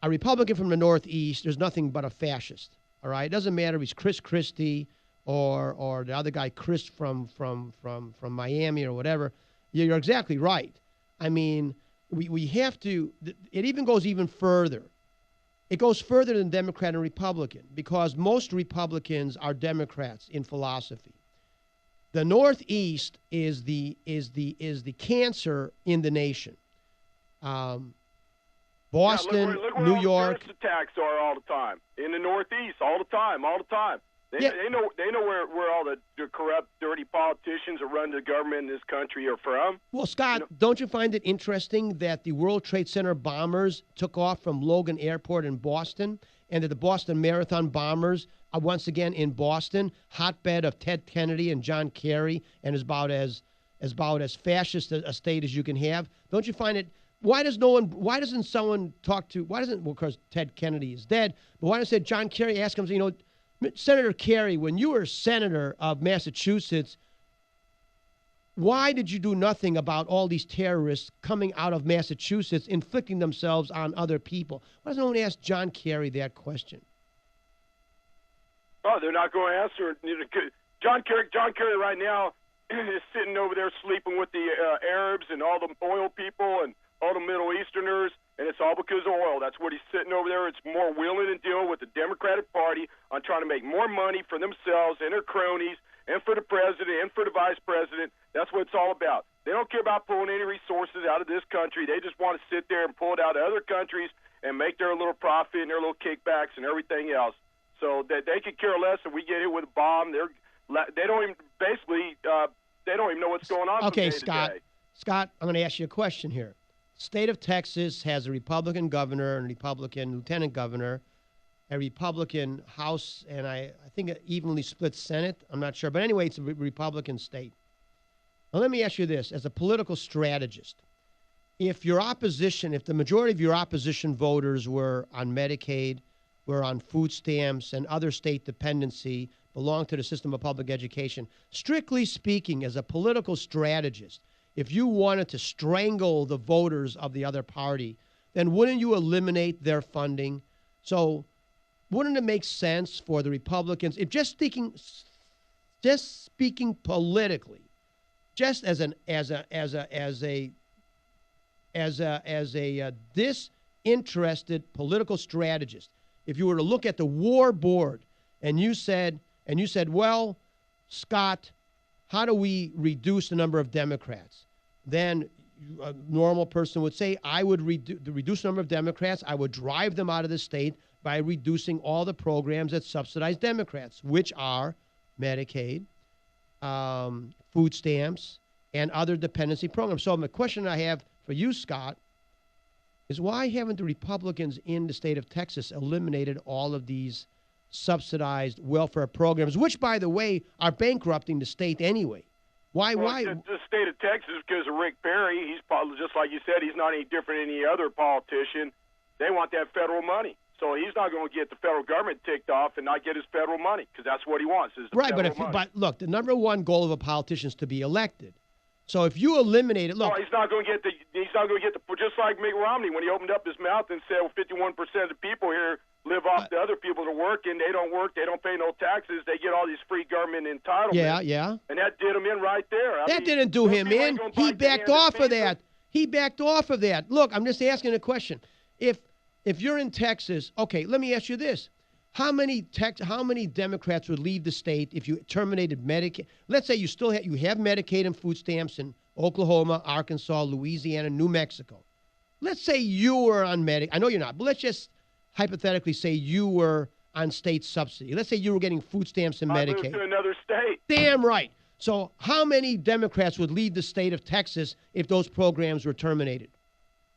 a Republican from the Northeast, there's nothing but a fascist. All right, it doesn't matter if he's Chris Christie or the other guy, Chris from Miami or whatever. You're exactly right. I mean, we have to. It even goes even further. It goes further than Democrat and Republican because most Republicans are Democrats in philosophy. The Northeast is the cancer in the nation. Boston, look where New all York. The terrorist attacks are all the time in the Northeast, all the time. They know where all the corrupt, dirty politicians that run the government in this country are from. Well, Scott, don't you find it interesting that the World Trade Center bombers took off from Logan Airport in Boston, and that the Boston Marathon bombers are once again in Boston, hotbed of Ted Kennedy and John Kerry, and is about as fascist a state as you can have? Don't you find it why doesn't someone talk to, well, because Ted Kennedy is dead, but why doesn't John Kerry ask him, Senator Kerry, when you were senator of Massachusetts, why did you do nothing about all these terrorists coming out of Massachusetts, inflicting themselves on other people? Why doesn't no one ask John Kerry that question? Oh, they're not going to answer. John Kerry right now is sitting over there sleeping with the Arabs and all the oil people and all the Middle Easterners, and it's all because of oil. That's what he's sitting over there. It's more willing to deal with the Democratic Party on trying to make more money for themselves and their cronies and for the president and for the vice president. That's what it's all about. They don't care about pulling any resources out of this country. They just want to sit there and pull it out of other countries and make their little profit and their little kickbacks and everything else. So that they could care less if we get hit with a bomb. They don't even they don't even know what's going on. Okay, from day Scott. to day. Scott, I'm going to ask you a question here. State of Texas has a Republican governor and a Republican lieutenant governor, a Republican House, and I think an evenly split Senate. I'm not sure. But anyway, it's a Republican state. Now, let me ask you this. As a political strategist, if the majority of your opposition voters were on Medicaid, were on food stamps and other state dependency, belong to the system of public education, strictly speaking, as a political strategist, if you wanted to strangle the voters of the other party, then wouldn't you eliminate their funding? So wouldn't it make sense for the Republicans, if just speaking politically, just as a disinterested political strategist, if you were to look at the war board and you said, well, Scott, how do we reduce the number of Democrats? Then a normal person would say, I would reduce the number of Democrats. I would drive them out of the state by reducing all the programs that subsidize Democrats, which are Medicaid, food stamps, and other dependency programs. So the question I have for you, Scott, is why haven't the Republicans in the state of Texas eliminated all of these subsidized welfare programs, which, by the way, are bankrupting the state anyway? Why? The state of Texas, because of Rick Perry, he's probably, just like you said, he's not any different than any other politician. They want that federal money. So he's not going to get the federal government ticked off and not get his federal money, because that's what he wants. Is the right, money. But look, the number one goal of a politician is to be elected. So if you eliminate it, look. Oh, he's not going to get the. Just like Mitt Romney when he opened up his mouth and said, well, 51% of the people here live off the other people that work, and they don't work, they don't pay no taxes, they get all these free government entitlements. Yeah. And that did him in right there. That didn't do him in. He backed off of that. He backed off of that. Look, I'm just asking a question. If you're in Texas, okay, let me ask you this. How many Democrats would leave the state if you terminated Medicaid? Let's say you have Medicaid and food stamps in Oklahoma, Arkansas, Louisiana, New Mexico. Let's say you were on Medicaid. I know you're not, but let's just hypothetically say you were on state subsidy. Let's say you were getting food stamps and Medicaid. I moved to another state. Damn right. So how many Democrats would leave the state of Texas if those programs were terminated?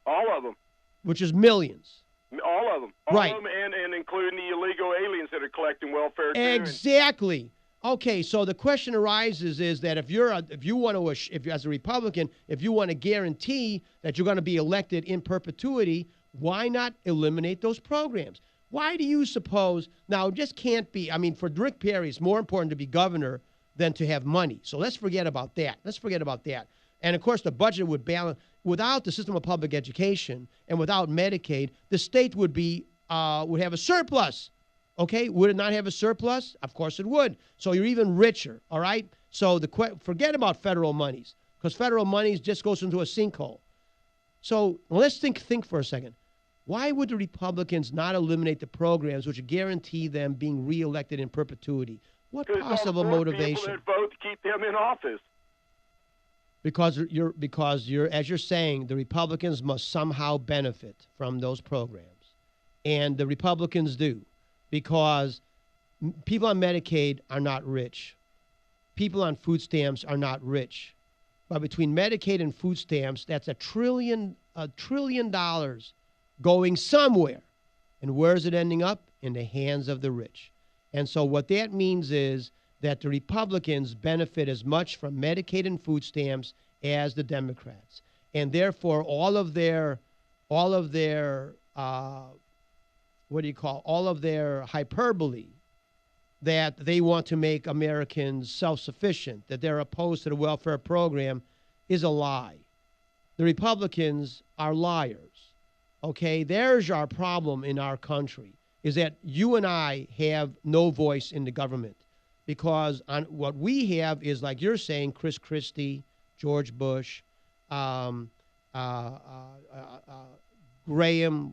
All of them. Which is millions. All of them. Right. All of them, and including the illegal aliens that are collecting welfare too. Exactly. Okay, so the question arises is that if as a Republican, if you want to guarantee that you're going to be elected in perpetuity, why not eliminate those programs? Why do you suppose, now it just can't be, I mean, for Rick Perry, it's more important to be governor than to have money. So let's forget about that. And of course, the budget would balance. Without the system of public education and without Medicaid, the state would have a surplus. Okay, would it not have a surplus? Of course it would. So you're even richer. All right. So forget about federal monies, because federal monies just goes into a sinkhole. So let's think for a second. Why would the Republicans not eliminate the programs which guarantee them being reelected in perpetuity? What possible motivation? People that vote to keep them in office. Because you're as you're saying, the Republicans must somehow benefit from those programs. And the Republicans do, because people on Medicaid are not rich. People on food stamps are not rich. But between Medicaid and food stamps, that's $1 trillion going somewhere. And where is it ending up? In the hands of the rich. And so what that means is that the Republicans benefit as much from Medicaid and food stamps as the Democrats. and therefore all of their all of their hyperbole that they want to make Americans self-sufficient, that they're opposed to the welfare program, is a lie. The Republicans are liars. Okay, there's our problem in our country, is that you and I have no voice in the government, because on what we have is, like you're saying, Chris Christie, George Bush, Graham,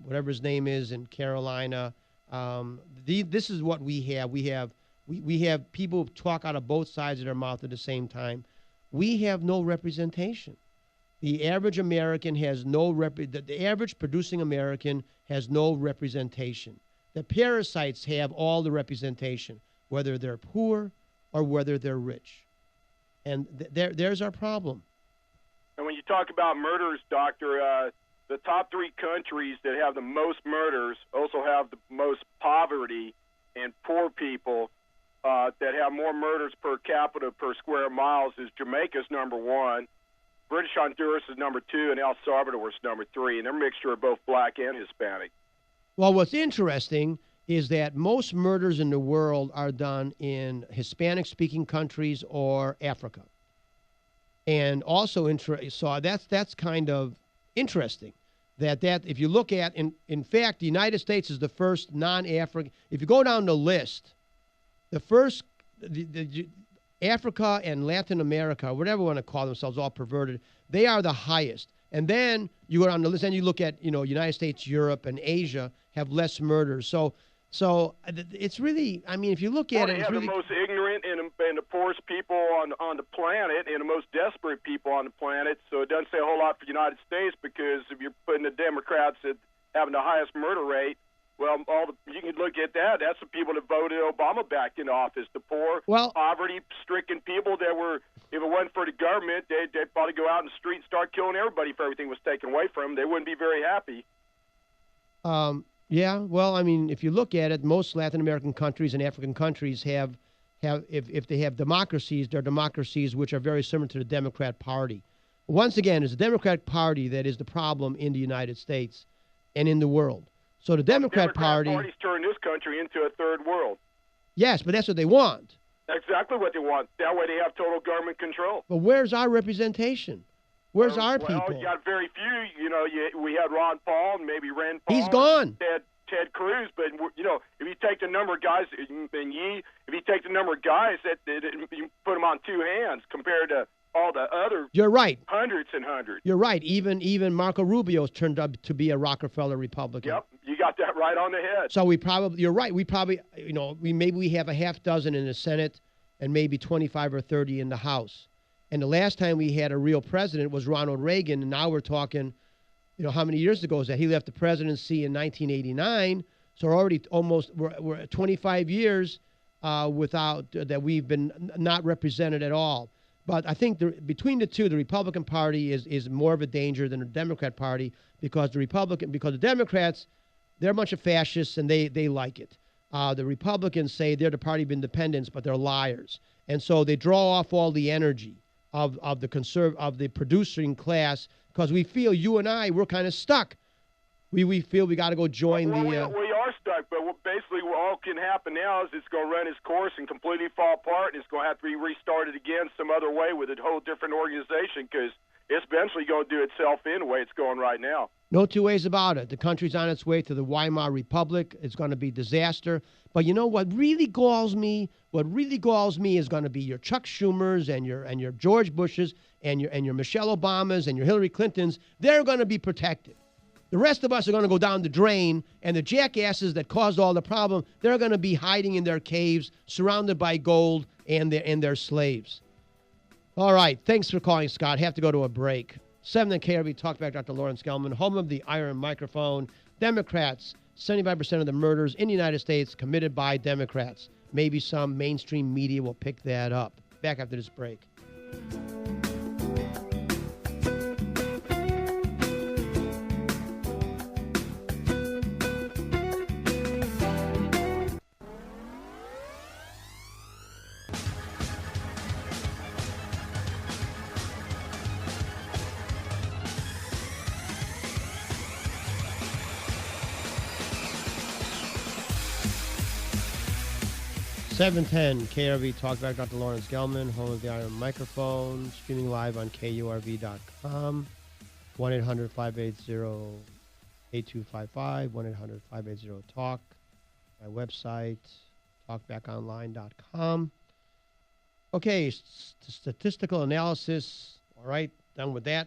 whatever his name is, in Carolina. This is what we have. We have people talk out of both sides of their mouth at the same time. We have no representation. The average American has the average producing American has no representation. The parasites have all the representation, whether they're poor or whether they're rich. And there's our problem. And when you talk about murders, Doctor, the top three countries that have the most murders also have the most poverty and poor people. That have more murders per capita per square miles is Jamaica's number one, British Honduras is number two, and El Salvador is number three, and they're a mixture of both black and Hispanic. Well, what's interesting is that most murders in the world are done in Hispanic-speaking countries or Africa. And also, so that's kind of interesting. That if you look at, in fact, the United States is the first non-African. If you go down the list, the first, Africa and Latin America, whatever you want to call themselves, all perverted, they are the highest. And then you go down the list, and you look at, United States, Europe, and Asia have less murders. So it's really, I mean, if you look at it, it's really... the most ignorant and the poorest people on the planet and the most desperate people on the planet. So it doesn't say a whole lot for the United States, because if you're putting the Democrats at having the highest murder rate, well, you can look at that. That's the people that voted Obama back in office. The poor, poverty-stricken people that were, if it wasn't for the government, they'd probably go out in the street and start killing everybody if everything was taken away from them. They wouldn't be very happy. Yeah, well, I mean, if you look at it, most Latin American countries and African countries have if they have democracies, they're democracies which are very similar to the Democrat Party. Once again, it's the Democratic Party that is the problem in the United States and in the world. So the Democrat Party's turned this country into a third world. Yes, but that's what they want. Exactly what they want. That way they have total government control. But where's our representation? Where's our people? Well, you got very few. We had Ron Paul and maybe Rand Paul. He's gone. Ted Cruz. But, if you take the number of guys, if you take the number of guys, that you put them on two hands compared to all the other You're right. Hundreds and hundreds. You're right. Even Marco Rubio's turned up to be a Rockefeller Republican. Yep, you got that right on the head. So you're right. We probably, we have a half dozen in the Senate and maybe 25 or 30 in the House. And the last time we had a real president was Ronald Reagan, and now we're talking, how many years ago is that? He left the presidency in 1989, so already we're at 25 years without that we've been not represented at all. But I think between the two, the Republican Party is more of a danger than the Democrat Party, because the Democrats, they're a bunch of fascists and they like it. The Republicans say they're the party of independence, but they're liars, and so they draw off all the energy of the producing class, because we feel, you and I, we're kind of stuck. We feel we got to go join we are stuck, but basically all can happen now is it's going to run its course and completely fall apart, and it's going to have to be restarted again some other way with a whole different organization, because it's eventually going to do itself in the way it's going right now. No two ways about it. The country's on its way to the Weimar Republic. It's going to be disaster. But what really galls me is going to be your Chuck Schumers and your George Bushes and your Michelle Obamas and your Hillary Clintons. They're going to be protected. The rest of us are going to go down the drain, and the jackasses that caused all the problem, they're going to be hiding in their caves, surrounded by gold and their slaves. All right. Thanks for calling, Scott. Have to go to a break. 7 and KRB TalkBack, Dr. Lawrence Gelman, home of the Iron Microphone. Democrats, 75% of the murders in the United States committed by Democrats. Maybe some mainstream media will pick that up. Back after this break. 710 KRV TalkBack. Dr. Lawrence Gelman, home of the Iron Microphone, streaming live on KURV.com. 1-800-580-8255. 1-800-580-TALK. My website, talkbackonline.com. Okay, statistical analysis. All right, done with that.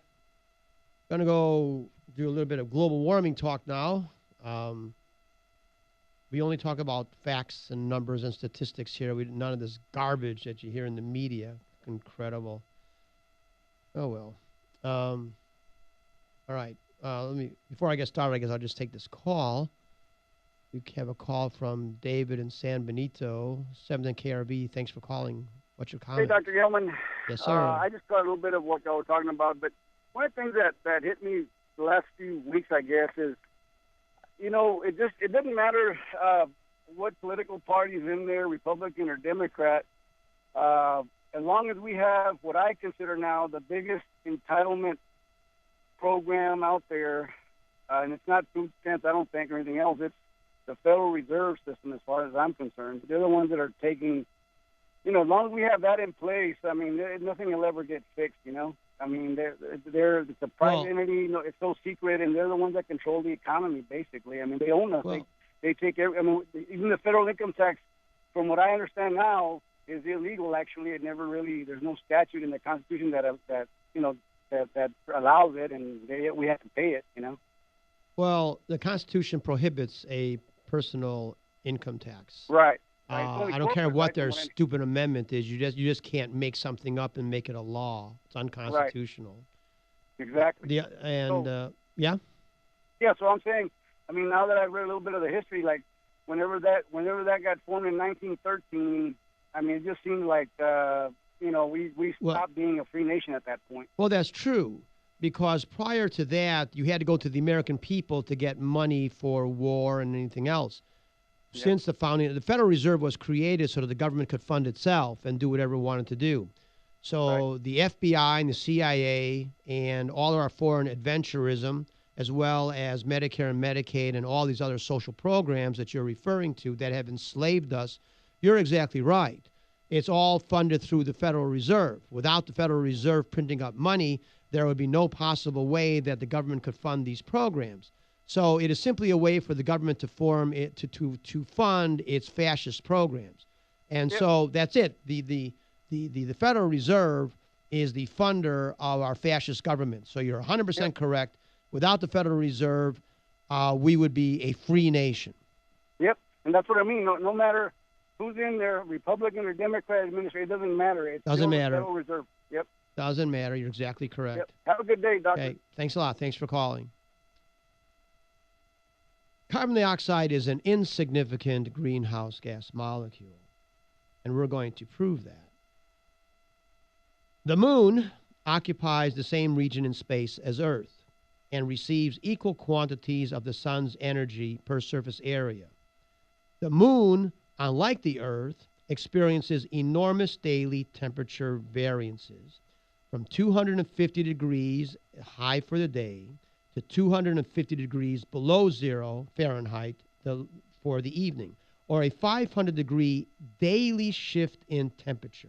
Going to go do a little bit of global warming talk now. We only talk about facts and numbers and statistics here. None of this garbage that you hear in the media. Incredible. Oh, well. All right. Before I get started, I guess I'll just take this call. We have a call from David in San Benito, 710 KRV. Thanks for calling. What's your comment? Hey, Dr. Gelman. Yes, sir. I just got a little bit of what y'all were talking about, but one of the things that hit me the last few weeks, I guess, is, you know, it doesn't matter what political party's in there, Republican or Democrat, as long as we have what I consider now the biggest entitlement program out there, and it's not food stamps, I don't think, or anything else. It's the Federal Reserve System, as far as I'm concerned. They're the ones that are taking, you know, as long as we have that in place, I mean, nothing will ever get fixed, you know. I mean, it's a private entity, you know, it's so secret, and they're the ones that control the economy, basically. I mean, they own us. They take I mean, even the federal income tax, from what I understand now, is illegal. Actually, it never really. There's no statute in the Constitution that allows it, and we have to pay it. You know. Well, the Constitution prohibits a personal income tax. Right. I don't care what their stupid amendment is. You just can't make something up and make it a law. It's unconstitutional. Right. Exactly. Yeah. Yeah. So I'm saying, I mean, now that I've read a little bit of the history, like whenever that got formed in 1913, I mean, it just seemed like you know, we stopped being a free nation at that point. Well, that's true, because prior to that, you had to go to the American people to get money for war and anything else. Yep. Since the founding, the Federal Reserve was created so that the government could fund itself and do whatever it wanted to do. So the FBI and the CIA and all of our foreign adventurism, as well as Medicare and Medicaid and all these other social programs that you're referring to that have enslaved us, you're exactly right. It's all funded through the Federal Reserve. Without the Federal Reserve printing up money, there would be no possible way that the government could fund these programs. So it is simply a way for the government to fund its fascist programs. And so that's it. The Federal Reserve is the funder of our fascist government. So you're 100% correct. Without the Federal Reserve, we would be a free nation. Yep, and that's what I mean. No matter who's in there, Republican or Democrat administration, it doesn't matter. It doesn't matter. Federal Reserve. Yep. Doesn't matter. You're exactly correct. Yep. Have a good day, Doctor. Okay. Thanks a lot. Thanks for calling. Carbon dioxide is an insignificant greenhouse gas molecule, and we're going to prove that. The moon occupies the same region in space as Earth and receives equal quantities of the sun's energy per surface area. The moon, unlike the Earth, experiences enormous daily temperature variances from 250 degrees high for the day to 250 degrees below 0 Fahrenheit for the evening, or a 500-degree daily shift in temperature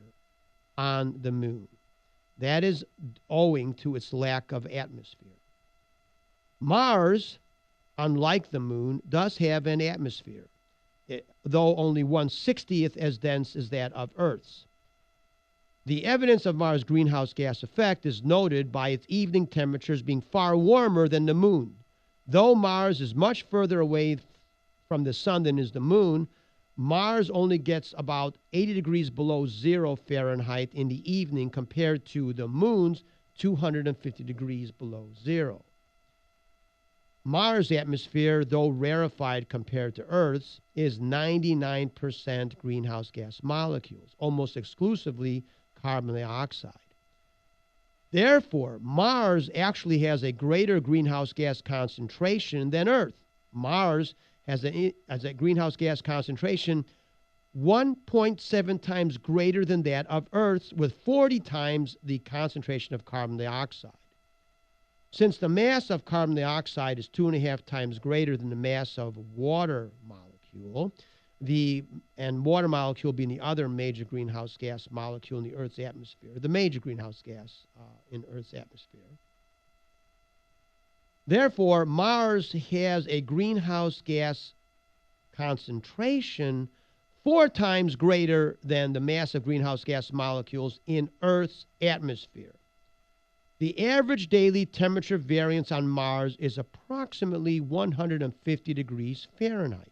on the moon. That is owing to its lack of atmosphere. Mars, unlike the moon, does have an atmosphere, though only 1/60th as dense as that of Earth's. The evidence of Mars' greenhouse gas effect is noted by its evening temperatures being far warmer than the moon. Though Mars is much further away from the sun than is the moon, Mars only gets about 80 degrees below 0 Fahrenheit in the evening compared to the moon's 250 degrees below 0. Mars' atmosphere, though rarefied compared to Earth's, is 99% greenhouse gas molecules, almost exclusively carbon dioxide. Therefore, Mars actually has a greater greenhouse gas concentration than Earth. Mars has a greenhouse gas concentration 1.7 times greater than that of Earth's, with 40 times the concentration of carbon dioxide. Since the mass of carbon dioxide is 2.5 times greater than the mass of a water molecule, and water molecule being the other major greenhouse gas molecule in the Earth's atmosphere, the major greenhouse gas in Earth's atmosphere. Therefore, Mars has a greenhouse gas concentration 4 times greater than the massive greenhouse gas molecules in Earth's atmosphere. The average daily temperature variance on Mars is approximately 150 degrees Fahrenheit.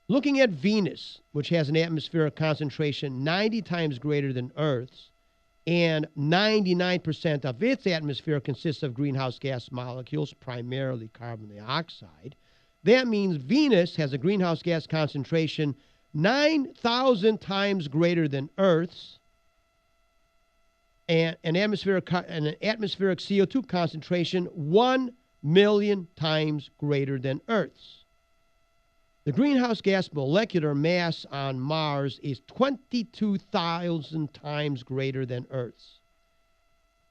Looking at Venus, which has an atmospheric concentration 90 times greater than Earth's, and 99% of its atmosphere consists of greenhouse gas molecules, primarily carbon dioxide, that means Venus has a greenhouse gas concentration 9,000 times greater than Earth's, and an atmospheric CO2 concentration 1 million times greater than Earth's. The greenhouse gas molecular mass on Mars is 22,000 times greater than Earth's.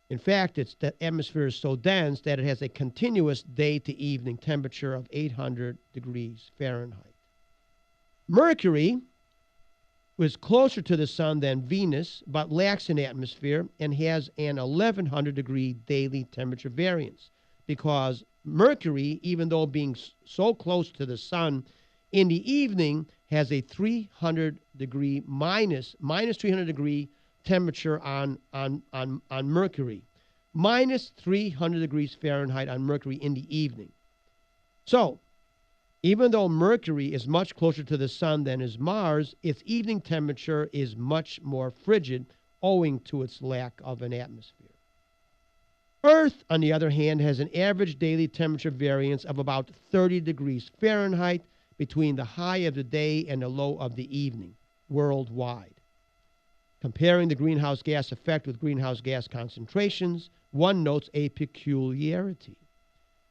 In fact, the atmosphere is so dense that it has a continuous day-to-evening temperature of 800 degrees Fahrenheit. Mercury was closer to the sun than Venus, but lacks an atmosphere and has an 1,100-degree daily temperature variance, because Mercury, even though being so close to the sun, in the evening has a 300-degree minus 300-degree temperature on Mercury, minus 300 degrees Fahrenheit on Mercury in the evening. So, even though Mercury is much closer to the sun than is Mars, its evening temperature is much more frigid owing to its lack of an atmosphere. Earth, on the other hand, has an average daily temperature variance of about 30 degrees Fahrenheit between the high of the day and the low of the evening worldwide. Comparing the greenhouse gas effect with greenhouse gas concentrations, one notes a peculiarity.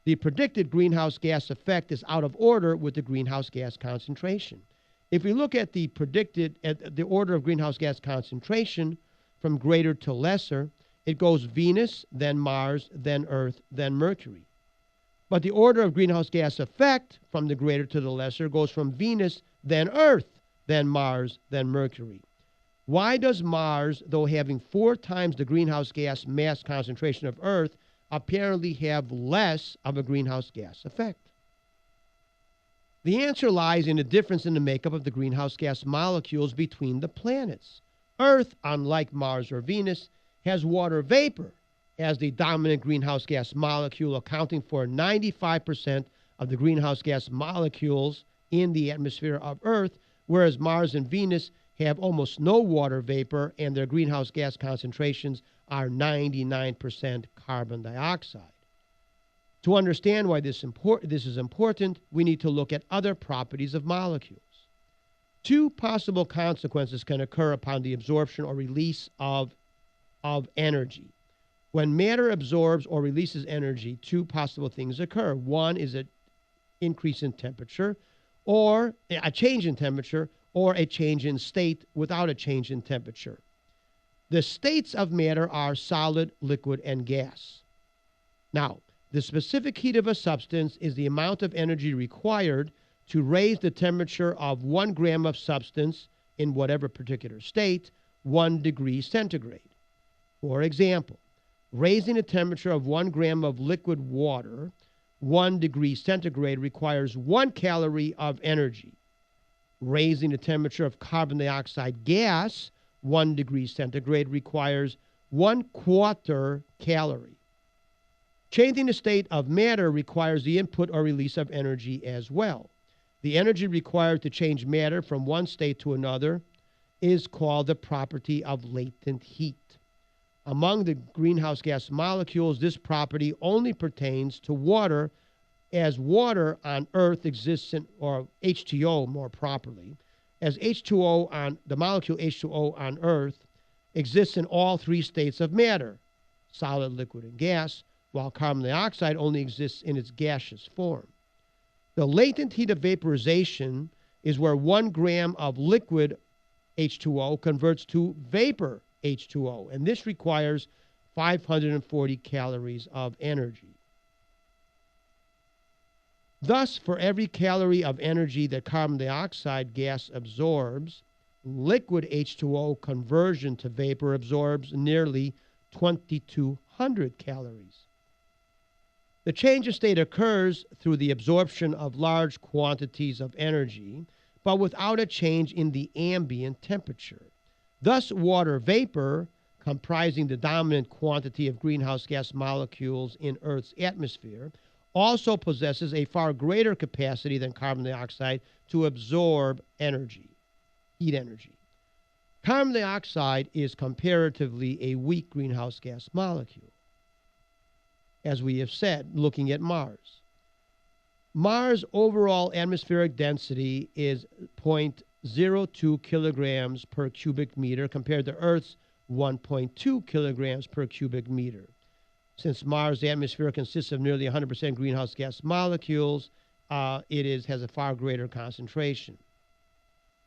The predicted greenhouse gas effect is out of order with the greenhouse gas concentration. If we look at the order of greenhouse gas concentration from greater to lesser, it goes Venus, then Mars, then Earth, then Mercury. But the order of greenhouse gas effect from the greater to the lesser goes from Venus, then Earth, then Mars, then Mercury. Why does Mars, though having 4 times the greenhouse gas mass concentration of Earth, apparently have less of a greenhouse gas effect? The answer lies in the difference in the makeup of the greenhouse gas molecules between the planets. Earth, unlike Mars or Venus, has water vapor as the dominant greenhouse gas molecule, accounting for 95% of the greenhouse gas molecules in the atmosphere of Earth, whereas Mars and Venus have almost no water vapor and their greenhouse gas concentrations are 99% carbon dioxide. To understand why this is important, we need to look at other properties of molecules. 2 possible consequences can occur upon the absorption or release of energy. When matter absorbs or releases energy, 2 possible things occur. One is an increase in temperature, or a change in temperature, or a change in state without a change in temperature. The states of matter are solid, liquid, and gas. Now, the specific heat of a substance is the amount of energy required to raise the temperature of 1 gram of substance in whatever particular state 1 degree centigrade. For example, raising the temperature of 1 gram of liquid water 1 degree centigrade requires 1 calorie of energy. Raising the temperature of carbon dioxide gas 1 degree centigrade requires 1/4 calorie. Changing the state of matter requires the input or release of energy as well. The energy required to change matter from one state to another is called the property of latent heat. Among the greenhouse gas molecules, this property only pertains to water, as water on Earth exists in, or H2O more properly, as H2O on the molecule H2O on Earth exists in all 3 states of matter, solid, liquid, and gas, while carbon dioxide only exists in its gaseous form. The latent heat of vaporization is where 1 gram of liquid H2O converts to vapor H2O, and this requires 540 calories of energy. Thus, for every calorie of energy that carbon dioxide gas absorbs, liquid H2O conversion to vapor absorbs nearly 2,200 calories. The change of state occurs through the absorption of large quantities of energy, but without a change in the ambient temperature. Thus, water vapor, comprising the dominant quantity of greenhouse gas molecules in Earth's atmosphere, also possesses a far greater capacity than carbon dioxide to absorb energy, heat energy. Carbon dioxide is comparatively a weak greenhouse gas molecule. As we have said, looking at Mars. Mars' overall atmospheric density is 0.02 kilograms per cubic meter compared to Earth's 1.2 kilograms per cubic meter. Since Mars' atmosphere consists of nearly 100% greenhouse gas molecules, it has a far greater concentration.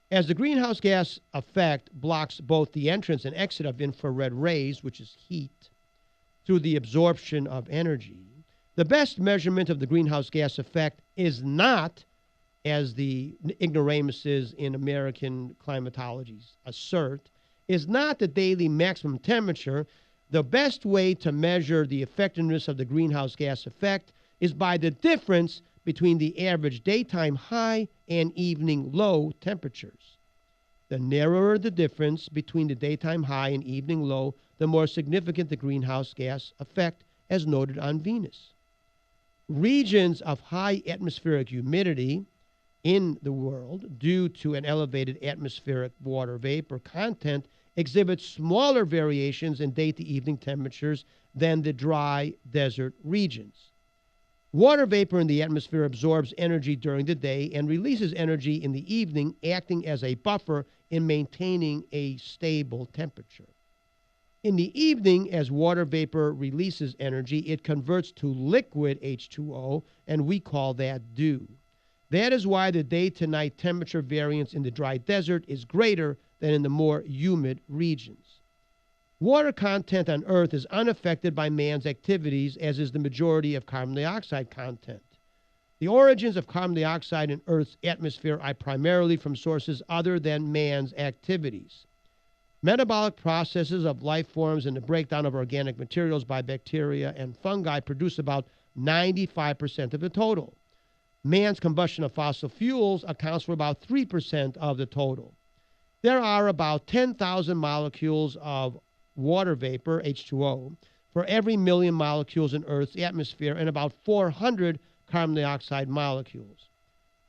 As the greenhouse gas effect blocks both the entrance and exit of infrared rays, which is heat, through the absorption of energy, the best measurement of the greenhouse gas effect is not, as the ignoramuses in American climatologies assert, is not the daily maximum temperature. The best way to measure the effectiveness of the greenhouse gas effect is by the difference between the average daytime high and evening low temperatures. The narrower the difference between the daytime high and evening low, the more significant the greenhouse gas effect, as noted on Venus. Regions of high atmospheric humidity in the world, due to an elevated atmospheric water vapor content, exhibit smaller variations in day-to-evening temperatures than the dry desert regions. Water vapor in the atmosphere absorbs energy during the day and releases energy in the evening, acting as a buffer in maintaining a stable temperature. In the evening, as water vapor releases energy, it converts to liquid H2O, and we call that dew. That is why the day-to-night temperature variance in the dry desert is greater than in the more humid regions. Water content on Earth is unaffected by man's activities, as is the majority of carbon dioxide content. The origins of carbon dioxide in Earth's atmosphere are primarily from sources other than man's activities. Metabolic processes of life forms and the breakdown of organic materials by bacteria and fungi produce about 95% of the total. Man's combustion of fossil fuels accounts for about 3% of the total. There are about 10,000 molecules of water vapor, H2O, for every million molecules in Earth's atmosphere and about 400 carbon dioxide molecules.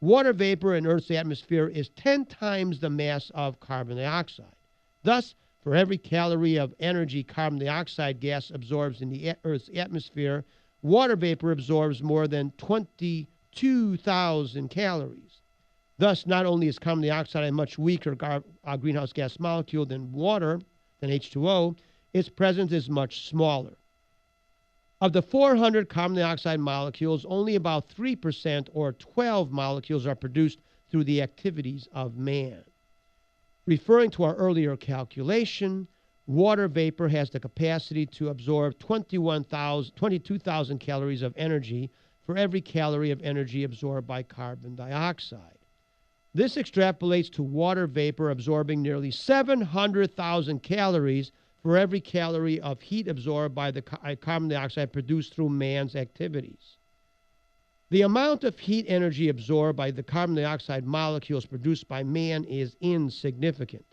Water vapor in Earth's atmosphere is 10 times the mass of carbon dioxide. Thus, for every calorie of energy carbon dioxide gas absorbs in the Earth's atmosphere, water vapor absorbs more than 22,000 calories. Thus, not only is carbon dioxide a much weaker greenhouse gas molecule than water, than H2O, its presence is much smaller. Of the 400 carbon dioxide molecules, only about 3% or 12 molecules are produced through the activities of man. Referring to our earlier calculation, water vapor has the capacity to absorb 22,000 calories of energy for every calorie of energy absorbed by carbon dioxide. This extrapolates to water vapor absorbing nearly 700,000 calories for every calorie of heat absorbed by the carbon dioxide produced through man's activities. The amount of heat energy absorbed by the carbon dioxide molecules produced by man is insignificant.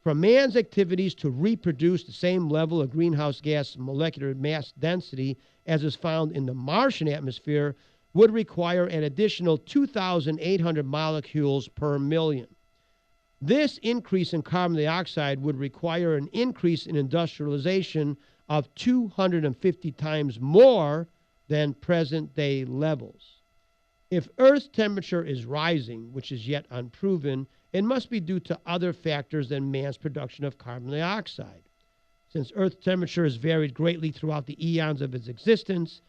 For man's activities to reproduce the same level of greenhouse gas molecular mass density as is found in the Martian atmosphere would require an additional 2,800 molecules per million. This increase in carbon dioxide would require an increase in industrialization of 250 times more than present-day levels. If Earth's temperature is rising, which is yet unproven, it must be due to other factors than man's production of carbon dioxide. Since Earth's temperature has varied greatly throughout the eons of its existence,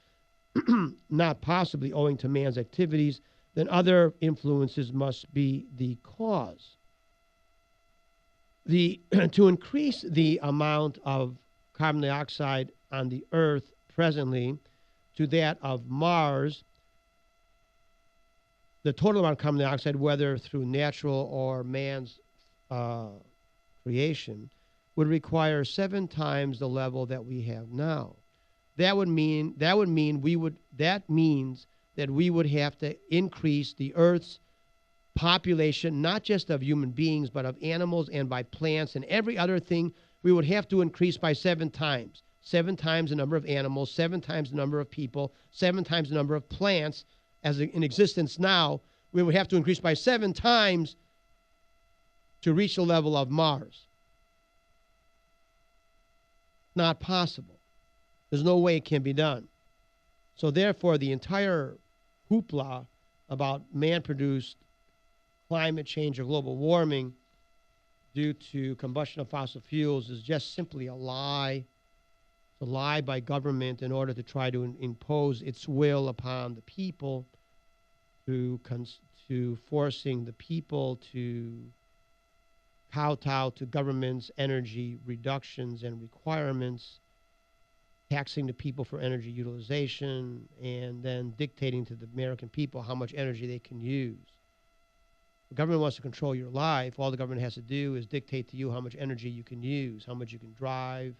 not possibly owing to man's activities, then other influences must be the cause. To increase the amount of carbon dioxide on the Earth presently to that of Mars, the total amount of carbon dioxide, whether through natural or man's creation, would require 7 times the level that we have now. That means that we would have to increase the Earth's population, not just of human beings, but of animals and by plants and every other thing. We would have to increase by 7 times. 7 times the number of animals, 7 times the number of people, 7 times the number of plants as in existence now. We would have to increase by 7 times to reach the level of Mars. Not possible. There's no way it can be done. So therefore, the entire hoopla about man-produced climate change or global warming due to combustion of fossil fuels is just simply a lie. It's a lie by government in order to try to impose its will upon the people, to forcing the people to kowtow to government's energy reductions and requirements, taxing the people for energy utilization, and then dictating to the American people how much energy they can use. The government wants to control your life. All the government has to do is dictate to you how much energy you can use, how much you can drive,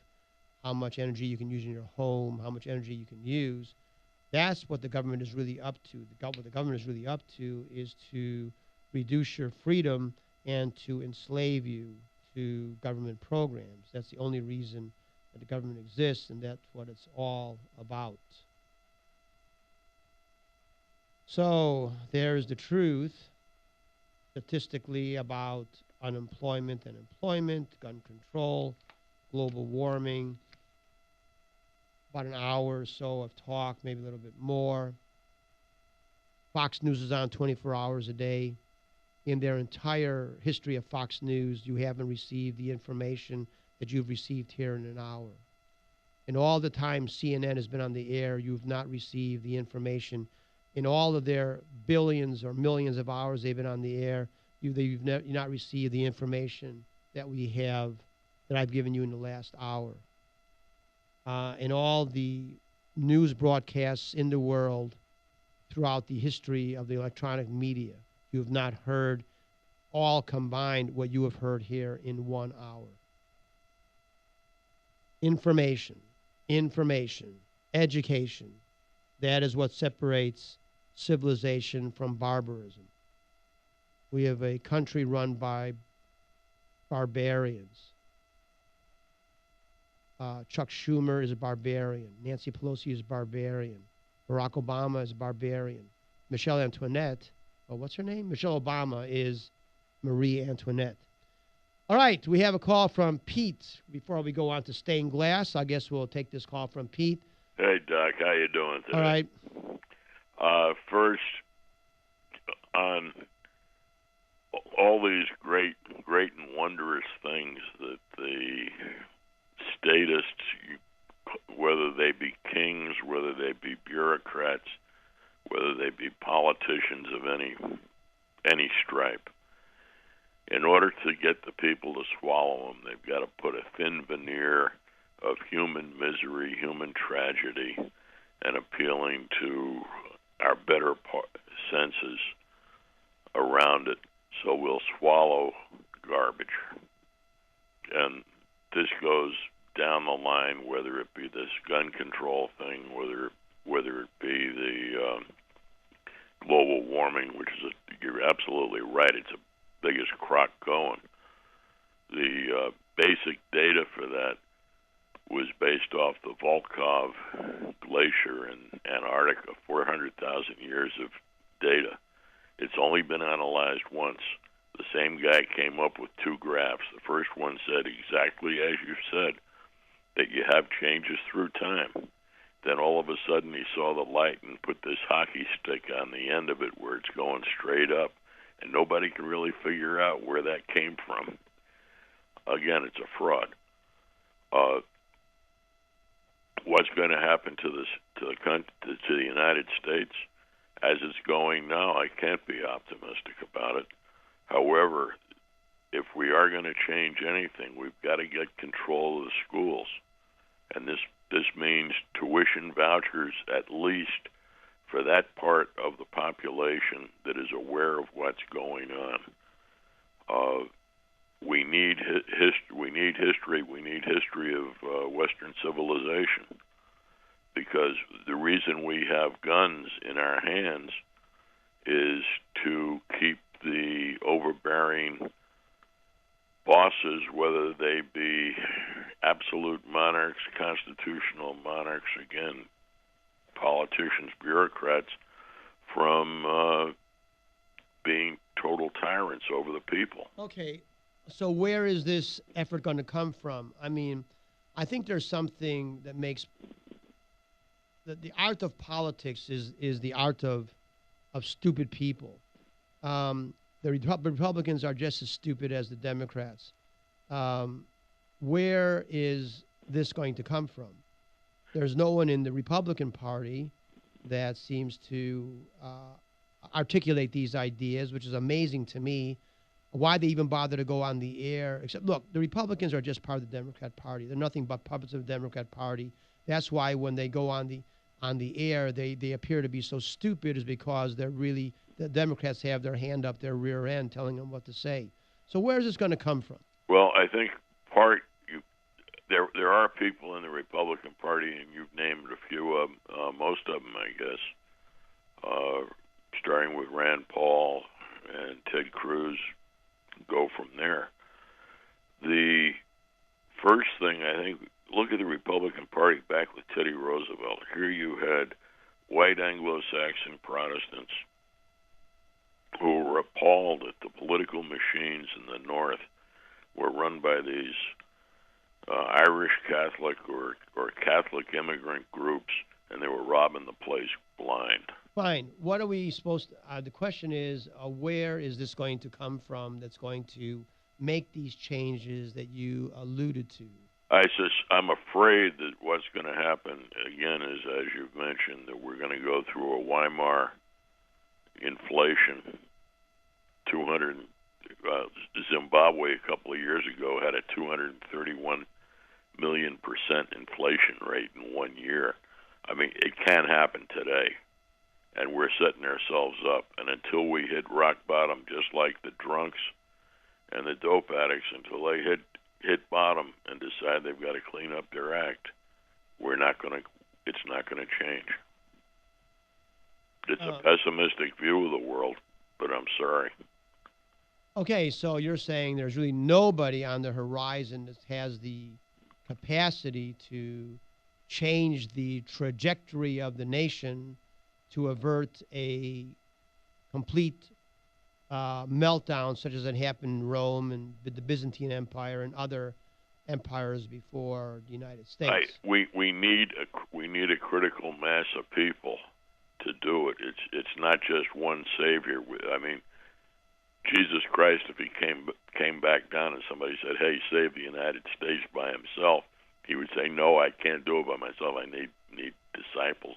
how much energy you can use in your home, how much energy you can use. That's what the government is really up to. What the government is really up to is to reduce your freedom and to enslave you to government programs. That's the only reason that the government exists, and that's what it's all about. So there's the truth statistically about unemployment and employment, gun control, global warming. About an hour or so of talk, maybe a little bit more. Fox News is on 24 hours a day. In their entire history of Fox News, you haven't received the information that you've received here in an hour. In all the time CNN has been on the air, you've not received the information. In all of their billions or millions of hours they've been on the air, you've not received the information that we have, that I've given you in the last hour. In all the news broadcasts in the world throughout the history of the electronic media, you have not heard all combined what you have heard here in 1 hour. Information, education. That is what separates civilization from barbarism. We have a country run by barbarians. Chuck Schumer is a barbarian. Nancy Pelosi is a barbarian. Barack Obama is a barbarian. Michelle Antoinette, what's her name? Michelle Obama is Marie Antoinette. All right, we have a call from Pete. Before we go on to stained glass, I guess we'll take this call from Pete. Hey, Doc, how you doing today? All right. First, on all these great and wondrous things that the statists, whether they be kings, whether they be bureaucrats, whether they be politicians of any stripe, in order to get the people to swallow them, they've got to put a thin veneer of human misery, human tragedy, and appealing to our better senses around it, so we'll swallow garbage. And this goes down the line, whether it be this gun control thing, whether it be the global warming, which is you're absolutely right, it's the biggest crock going. The basic data for that was based off the Volkhov Glacier in Antarctica, 400,000 years of data. It's only been analyzed once. The same guy came up with 2 graphs. The first one said exactly as you said, that you have changes through time. Then all of a sudden he saw the light and put this hockey stick on the end of it where it's going straight up, and nobody can really figure out where that came from. Again, it's a fraud. What's going to happen to the United States as it's going now? I can't be optimistic about it. However, if we are going to change anything, we've got to get control of the schools, and this means tuition vouchers at least for that part of the population that is aware of what's going on. We need history. We need history. We need history of Western civilization, because the reason we have guns in our hands is to keep the overbearing bosses, whether they be absolute monarchs, constitutional monarchs, again, politicians, bureaucrats, from being total tyrants over the people. Okay, so where is this effort going to come from? I mean, I think there's something that makes the art of politics is the art of stupid people. The Republicans are just as stupid as the Democrats. Where is this going to come from? There's no one in the Republican Party that seems to articulate these ideas, which is amazing to me. Why they even bother to go on the air? Except, look, the Republicans are just part of the Democrat Party. They're nothing but puppets of the Democrat Party. That's why when they go on the air, they appear to be so stupid, is because they're really, the Democrats have their hand up their rear end telling them what to say. So where is this going to come from? Well, I think there are people in the Republican Party, and you've named a few of them, most of them, I guess, starting with Rand Paul and Ted Cruz, go from there. The first thing, I think, look at the Republican Party back with Teddy Roosevelt. Here you had white Anglo-Saxon Protestants who were appalled at the political machines in the North were run by these Irish Catholic or Catholic immigrant groups, and they were robbing the place blind. Fine. What are we supposed to, the question is, where is this going to come from that's going to make these changes that you alluded to? I'm afraid that what's going to happen, again, is, as you've mentioned, that we're going to go through a Weimar inflation. Zimbabwe a couple of years ago had a 231 million% inflation rate in 1 year. I mean, it can happen today, and we're setting ourselves up. And until we hit rock bottom, just like the drunks and the dope addicts, until they hit bottom and decide they've got to clean up their act, it's not going to change. It's a pessimistic view of the world, but I'm sorry. Okay, so you're saying there's really nobody on the horizon that has the capacity to change the trajectory of the nation to avert a complete meltdown, such as it happened in Rome and the Byzantine Empire and other empires before the United States. We need a critical mass of people to do it. It's not just one savior. I mean, Jesus Christ, if he came back down and somebody said, "Hey, save the United States by himself," he would say, "No, I can't do it by myself. I need disciples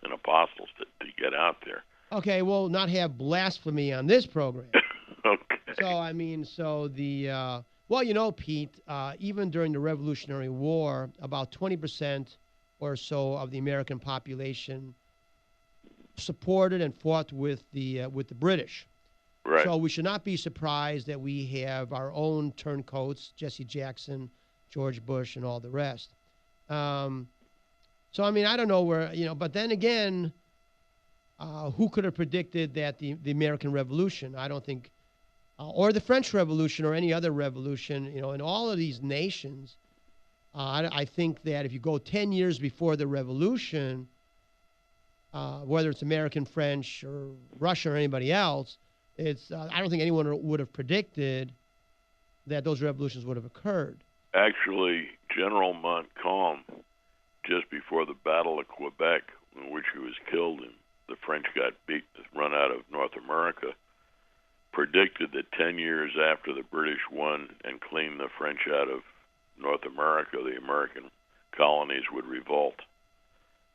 and apostles to get out there." Okay, we'll not have blasphemy on this program. Okay. So well, you know, Pete, even during the Revolutionary War, about 20% or so of the American population supported and fought with the British. Right. So we should not be surprised that we have our own turncoats, Jesse Jackson, George Bush, and all the rest. So, I mean, I don't know where, but then again, who could have predicted that the American Revolution? I don't think, or the French Revolution or any other revolution, in all of these nations, I think that if you go 10 years before the revolution, whether it's American, French, or Russia or anybody else, I don't think anyone would have predicted that those revolutions would have occurred. Actually, General Montcalm, just before the Battle of Quebec, in which he was killed and the French got run out of North America, predicted that 10 years after the British won and cleaned the French out of North America, the American colonies would revolt.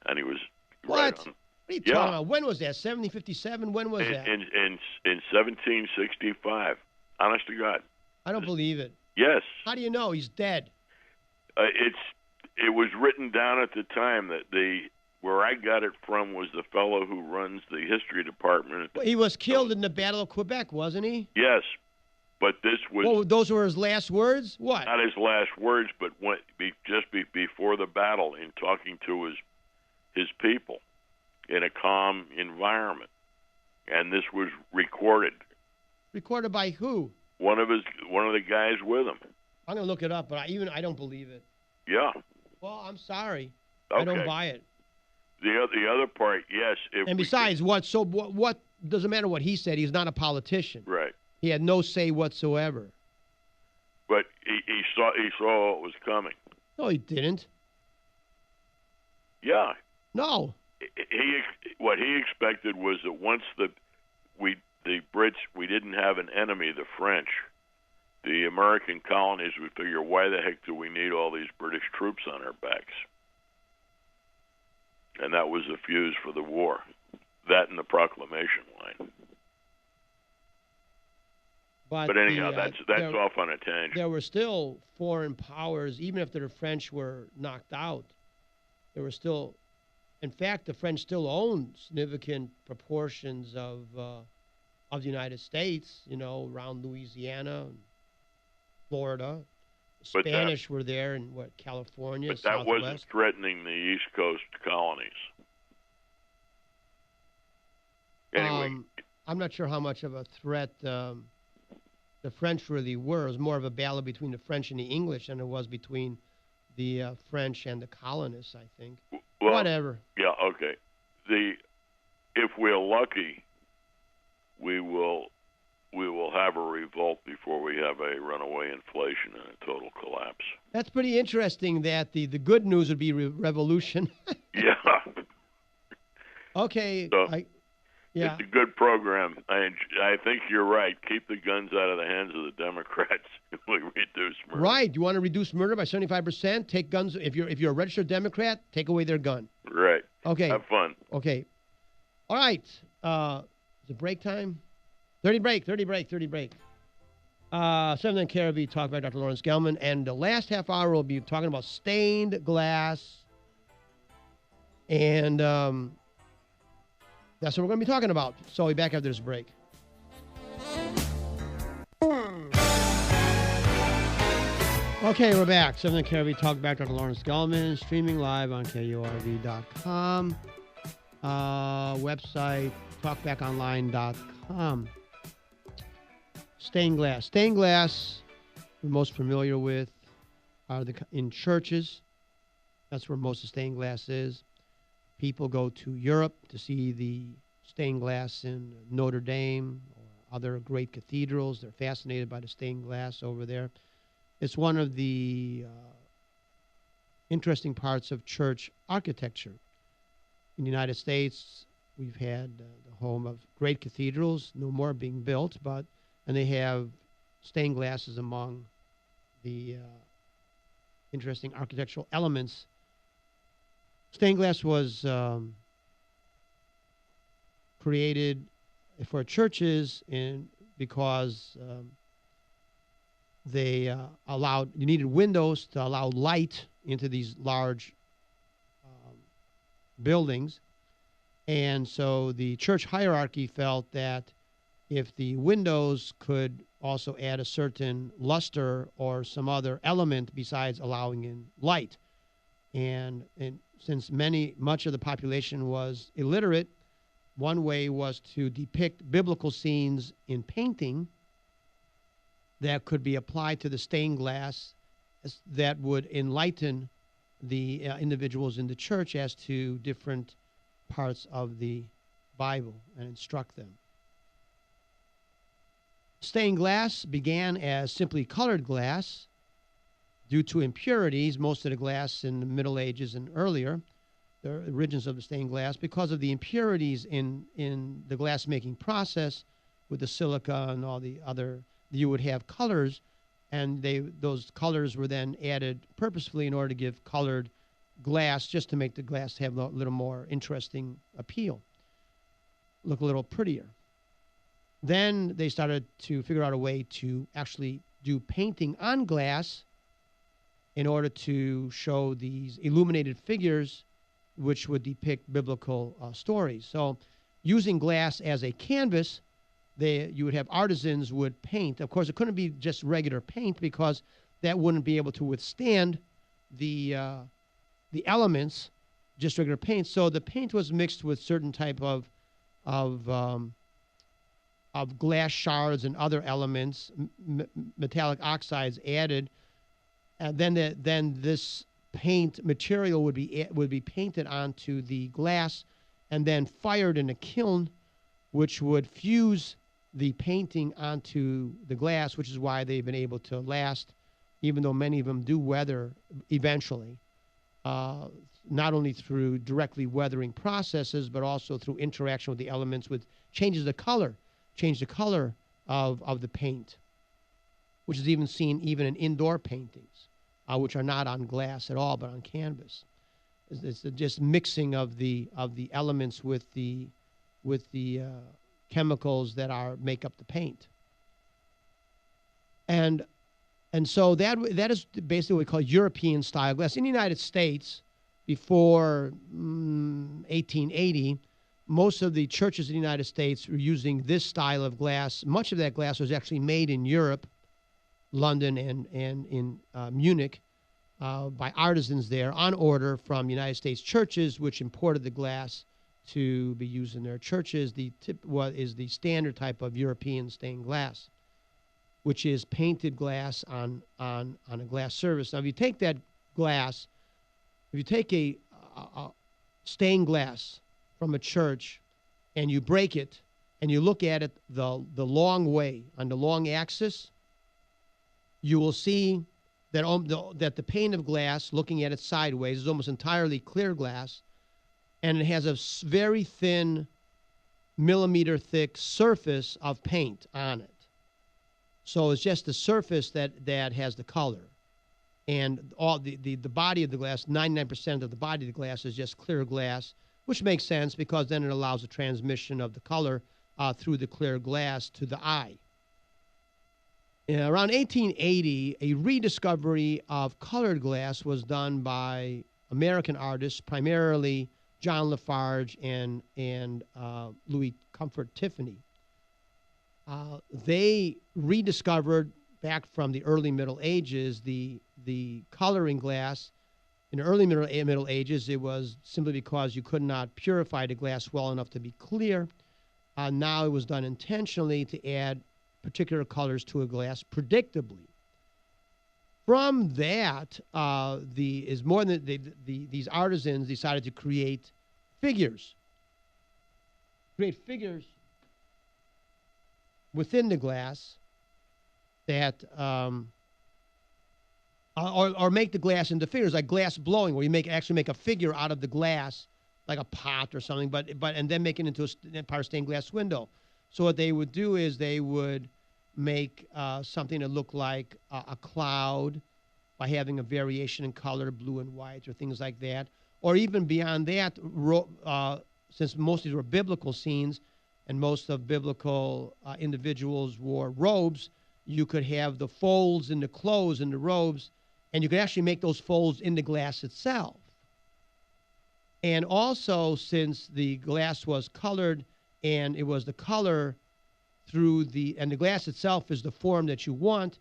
And he was right on. What are you talking about? When was that? 1757? When was that? In 1765. Honest to God. I don't believe it. Yes. How do you know? He's dead. It was written down at the time that where I got it from was the fellow who runs the history department. He was killed in the Battle of Quebec, wasn't he? Yes, but this was Well, those were his last words? What? not his last words, but before the battle, in talking to his people in a calm environment, and this was recorded. Recorded by who? One of the guys with him. I'm gonna look it up, but I don't believe it. Yeah. Well, I'm sorry. Okay. I don't buy it. The other part, yes. And besides, what doesn't matter what he said. He's not a politician. Right. He had no say whatsoever. But he saw what was coming. No, he didn't. Yeah. No. What he expected was that once the Brits, we didn't have an enemy, the French. The American colonies would figure, why the heck do we need all these British troops on our backs? And that was the fuse for the war. That and the proclamation line. But anyhow, that's off on a tangent. There were still foreign powers, even if the French were knocked out. There were still, in fact, the French still owned significant proportions of the United States. You know, around Louisiana, and Florida. The Spanish were there in California, but that Southwest. wasn't threatening the East Coast colonies. Anyway, I'm not sure how much of a threat the French really were. It was more of a battle between the French and the English than it was between the French and the colonists, I think. Well, whatever. Yeah, okay. If we're lucky, we will have a revolt before we have a runaway inflation and a total collapse. That's pretty interesting that the good news would be revolution. Yeah. Okay. So, yeah. It's a good program. I think you're right. Keep the guns out of the hands of the Democrats. We reduce murder. Right. You want to reduce murder by 75%? Take guns. If you're a registered Democrat, take away their gun. Right. Okay. Have fun. Okay. All right. Is it break time? 30 break. 7 KRV talk by Dr. Lawrence Gelman. And the last half hour we'll be talking about stained glass. And that's what we're going to be talking about. So we'll be back after this break. Okay, we're back. 7 KRV talk back Dr. Lawrence Gelman. Streaming live on KURV.com. Website, talkbackonline.com. Stained glass. Stained glass, we're most familiar with in churches. That's where most of stained glass is. People go to Europe to see the stained glass in Notre Dame or other great cathedrals. They're fascinated by the stained glass over there. It's one of the interesting parts of church architecture. In the United States, we've had the home of great cathedrals, no more being built, and they have stained glass as among the interesting architectural elements. Stained glass was created for churches because they you needed windows to allow light into these large buildings. And so the church hierarchy felt that if the windows could also add a certain luster or some other element besides allowing in light. And since much of the population was illiterate, one way was to depict biblical scenes in painting that could be applied to the stained glass that would enlighten the individuals in the church as to different parts of the Bible and instruct them. Stained glass began as simply colored glass due to impurities. Most of the glass in the Middle Ages and earlier, the origins of the stained glass, because of the impurities in the glass-making process with the silica and all the other, you would have colors, and those colors were then added purposefully in order to give colored glass, just to make the glass have a little more interesting appeal, look a little prettier. Then they started to figure out a way to actually do painting on glass in order to show these illuminated figures which would depict biblical stories. So using glass as a canvas, you would have artisans would paint. Of course, it couldn't be just regular paint because that wouldn't be able to withstand the elements, just regular paint. So the paint was mixed with certain type of glass shards and other elements, metallic oxides added, and then this paint material would be painted onto the glass and then fired in a kiln, which would fuse the painting onto the glass, which is why they've been able to last, even though many of them do weather eventually, not only through directly weathering processes, but also through interaction with the elements, with change the color of the paint, which is even seen even in indoor paintings, which are not on glass at all, but on canvas. It's just mixing of the elements with the chemicals that make up the paint. And so that is basically what we call European style glass. In the United States, before 1880, most of the churches in the United States were using this style of glass. Much of that glass was actually made in Europe, London and in Munich, by artisans there on order from United States churches, which imported the glass to be used in their churches. The the standard type of European stained glass, which is painted glass on a glass surface. Now, if you take that glass, if you take a stained glass from a church and you break it and you look at it the long way, on the long axis, you will see that the pane of glass, looking at it sideways, is almost entirely clear glass, and it has a very thin, millimeter thick surface of paint on it. So it's just the surface that has the color. And all the body of the glass, 99% of the body of the glass is just clear glass, which makes sense because then it allows the transmission of the color through the clear glass to the eye. Around 1880, a rediscovery of colored glass was done by American artists, primarily John Lafarge and Louis Comfort Tiffany. They rediscovered, back from the early Middle Ages, the coloring glass. In the early Middle Ages, it was simply because you could not purify the glass well enough to be clear. Now it was done intentionally to add particular colors to a glass predictably. From that, these artisans decided to create figures. Within the glass that, or make the glass into figures, like glass blowing, where you actually make a figure out of the glass, like a pot or something, and then make it into a part of stained glass window. So what they would do is they would make something that looked like a cloud by having a variation in color, blue and white, or things like that. Or even beyond that, since most of these were biblical scenes, and most of biblical individuals wore robes, you could have the folds in the clothes and the robes, and you could actually make those folds in the glass itself. And also, since the glass was colored and it was the color and the glass itself is the form that you want,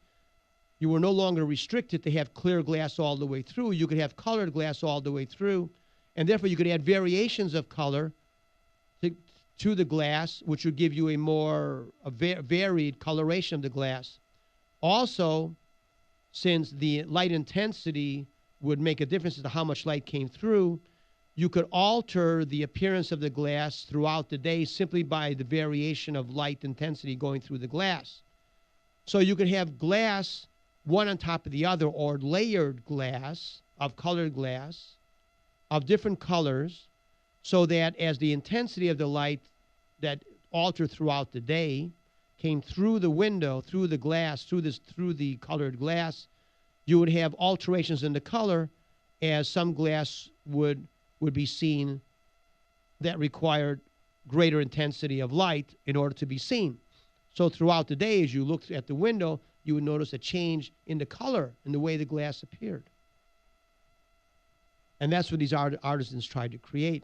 you were no longer restricted to have clear glass all the way through. You could have colored glass all the way through, and therefore you could add variations of color to the glass, which would give you a more varied coloration of the glass. Also, since the light intensity would make a difference as to how much light came through, you could alter the appearance of the glass throughout the day simply by the variation of light intensity going through the glass. So you could have glass one on top of the other, or layered glass, of colored glass, of different colors, so that as the intensity of the light that altered throughout the day came through the window, through the glass, through the colored glass, you would have alterations in the color, as some glass would be seen that required greater intensity of light in order to be seen. So throughout the day, as you looked at the window, you would notice a change in the color and the way the glass appeared. And that's what these artisans tried to create.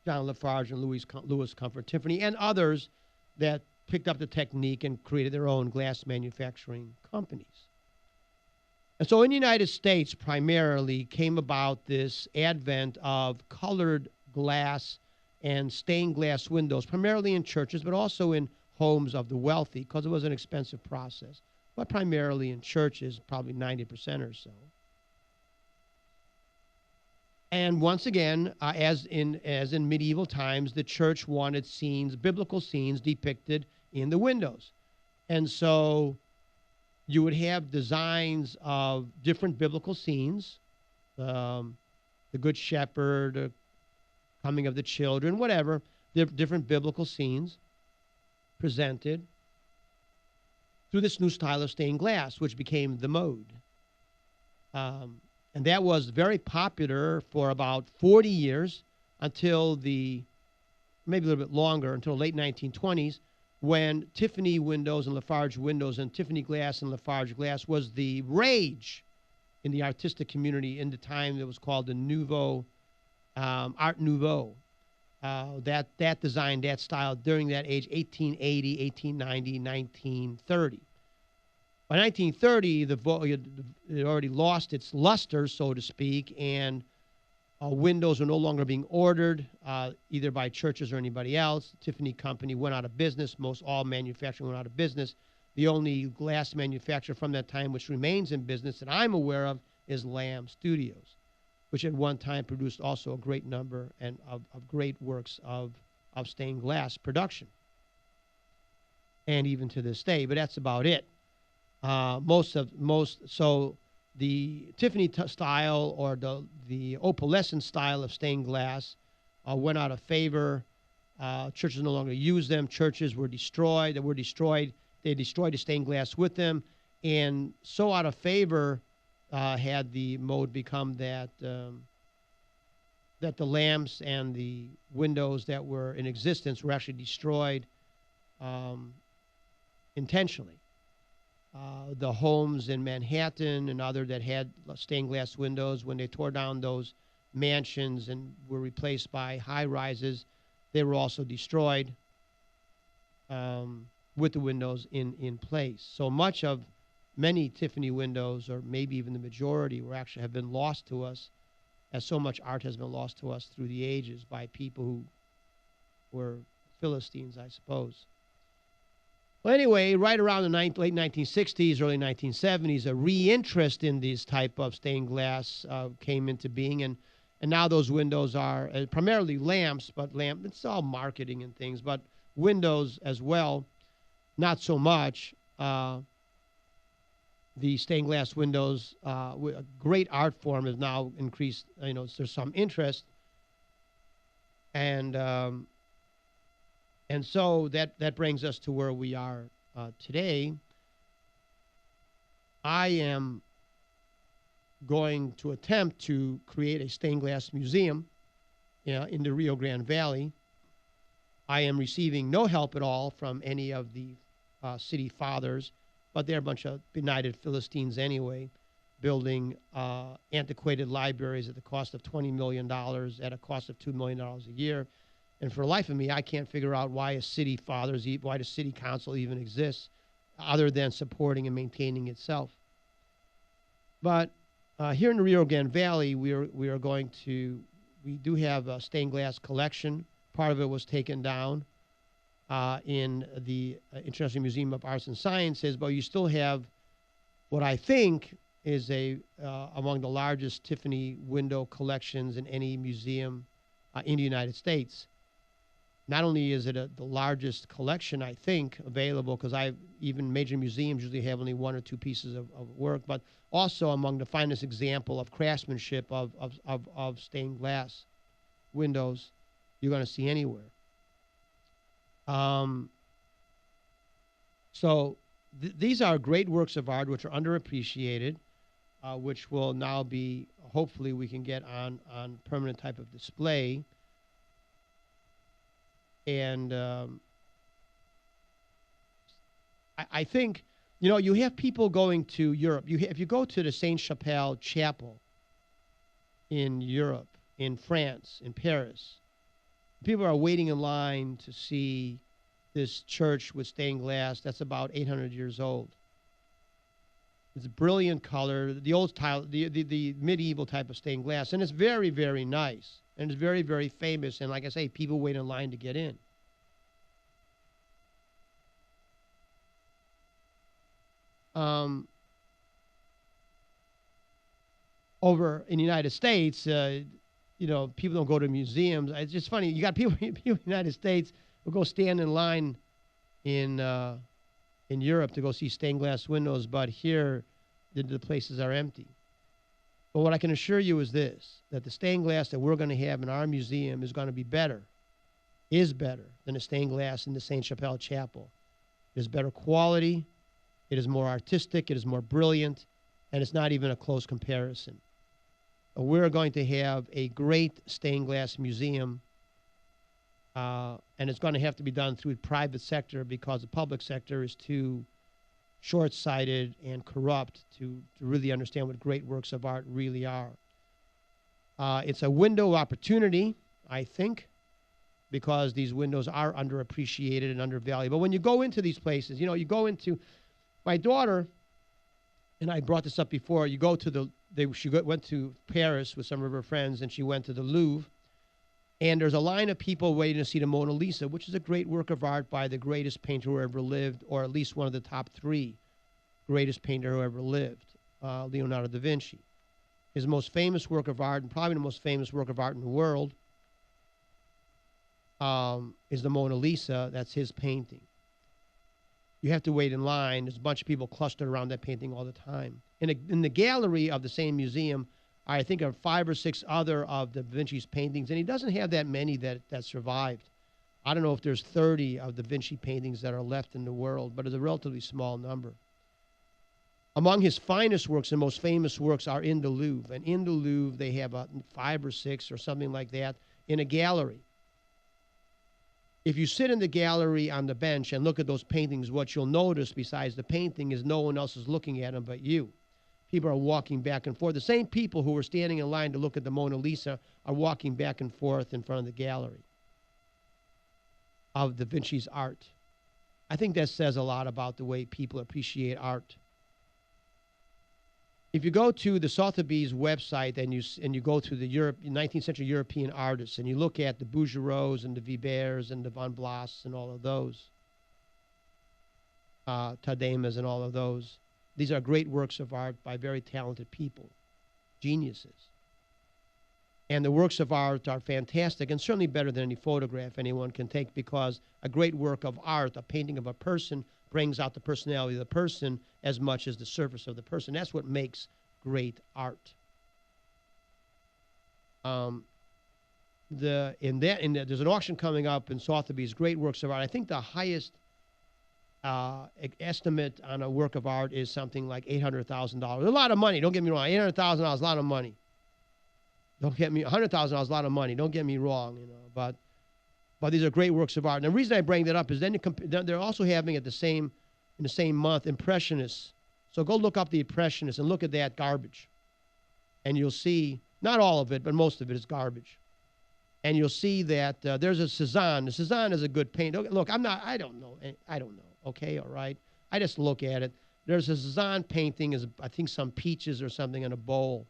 John Lafarge and Louis Comfort Tiffany and others that picked up the technique and created their own glass manufacturing companies. And so in the United States, primarily came about this advent of colored glass and stained glass windows, primarily in churches, but also in homes of the wealthy, because it was an expensive process, but primarily in churches, probably 90% or so. And once again, as in medieval times, the church wanted scenes, biblical scenes, depicted in the windows. And so you would have designs of different biblical scenes, the Good Shepherd, the coming of the children, whatever, different biblical scenes presented through this new style of stained glass, which became the mode. And that was very popular for about 40 years until maybe a little bit longer, until the late 1920s, when Tiffany windows and Lafarge windows and Tiffany glass and Lafarge glass was the rage in the artistic community in the time that was called the Art Nouveau. That design, that style during that age, 1880, 1890, 1930. By 1930, it already lost its luster, so to speak, and windows were no longer being ordered either by churches or anybody else. The Tiffany Company went out of business. Most all manufacturing went out of business. The only glass manufacturer from that time which remains in business that I'm aware of is Lamb Studios, which at one time produced also a great number of great works of stained glass production, and even to this day. But that's about it. So the Tiffany style or the opalescent style of stained glass went out of favor. Churches no longer use them. Churches were destroyed. They destroyed the stained glass with them, and so out of favor had the mode become that the lamps and the windows that were in existence were actually destroyed intentionally. The homes in Manhattan and other that had stained glass windows, when they tore down those mansions and were replaced by high rises, they were also destroyed with the windows in place. So many Tiffany windows, or maybe even the majority, have been lost to us, as so much art has been lost to us through the ages by people who were Philistines, I suppose. Well, anyway, right around the late 1960s, early 1970s, a re-interest in these type of stained glass came into being, and now those windows are primarily lamps, but it's all marketing and things, but windows as well, not so much. The stained glass windows, a great art form, has now increased. There's some interest, and so that brings us to where we are today. I am going to attempt to create a stained glass museum in the Rio Grande Valley. I am receiving no help at all from any of the city fathers, but they're a bunch of benighted Philistines anyway, building antiquated libraries at the cost of $20 million, at a cost of $2 million a year. And for the life of me, I can't figure out why the city council even exists, other than supporting and maintaining itself. But here in the Rio Grande Valley, we do have a stained glass collection. Part of it was taken down in the International Museum of Arts and Sciences, but you still have what I think is among the largest Tiffany window collections in any museum in the United States. Not only is it the largest collection, I think, available, because even major museums usually have only one or two pieces of work, but also among the finest example of craftsmanship of stained glass windows you're going to see anywhere. So these are great works of art which are underappreciated, which will now be, hopefully we can get on permanent type of display. And I think, you have people going to Europe. If you go to the Saint-Chapelle Chapel in Europe, in France, in Paris. People are waiting in line to see this church with stained glass that's about 800 years old. It's a brilliant color, the old style, the medieval type of stained glass, and it's very, very nice, and it's very, very famous. And like I say, people wait in line to get in. Over in the United States, people don't go to museums. It's just funny. You got people in the United States who go stand in line in Europe to go see stained glass windows, but here the places are empty. But what I can assure you is this, that the stained glass that we're going to have in our museum is going to be better than the stained glass in the St. Chapelle Chapel. It is better quality, it is more artistic, it is more brilliant, and it's not even a close comparison. We're going to have a great stained glass museum, and it's going to have to be done through the private sector because the public sector is too short-sighted and corrupt to really understand what great works of art really are. It's a window of opportunity, I think, because these windows are underappreciated and undervalued. But when you go into these places, you go into, my daughter, and I brought this up before, you go to went to Paris with some of her friends, and she went to the Louvre, and there's a line of people waiting to see the Mona Lisa, which is a great work of art by the greatest painter who ever lived, or at least one of the top 3 greatest painter who ever lived, Leonardo da Vinci. His most famous work of art, and probably the most famous work of art in the world, is the Mona Lisa. That's his painting. You have to wait in line. There's a bunch of people clustered around that painting all the time. In the gallery of the same museum, I think are 5 or 6 other of Da Vinci's paintings, and he doesn't have that many that survived. I don't know if there's 30 of Da Vinci paintings that are left in the world, but it's a relatively small number. Among his finest works and most famous works are in the Louvre, and in the Louvre they have 5 or 6 or something like that in a gallery. If you sit in the gallery on the bench and look at those paintings, what you'll notice besides the painting is no one else is looking at them but you. People are walking back and forth. The same people who were standing in line to look at the Mona Lisa are walking back and forth in front of the gallery of Da Vinci's art. I think that says a lot about the way people appreciate art. If you go to the Sotheby's website and you go to the 19th century European artists and you look at the Bouguereaus and the Vibers and the Van Blas and all of those, Tademas and all of those, these are great works of art by very talented people, geniuses. And the works of art are fantastic and certainly better than any photograph anyone can take, because a great work of art, a painting of a person, brings out the personality of the person as much as the surface of the person. That's what makes great art. There's an auction coming up in Sotheby's, great works of art. I think the highest estimate on a work of art is something like $800,000. A lot of money, don't get me wrong. $800,000 is a lot of money. $100,000 is a lot of money. Don't get me wrong, but these are great works of art. And the reason I bring that up is then they're also having in the same month Impressionists. So go look up the Impressionists and look at that garbage, and you'll see not all of it, but most of it is garbage. And you'll see that there's a Cézanne. The Cézanne is a good paint. Look, I don't know. Okay, all right. I just look at it. There's a Cézanne painting, I think some peaches or something in a bowl.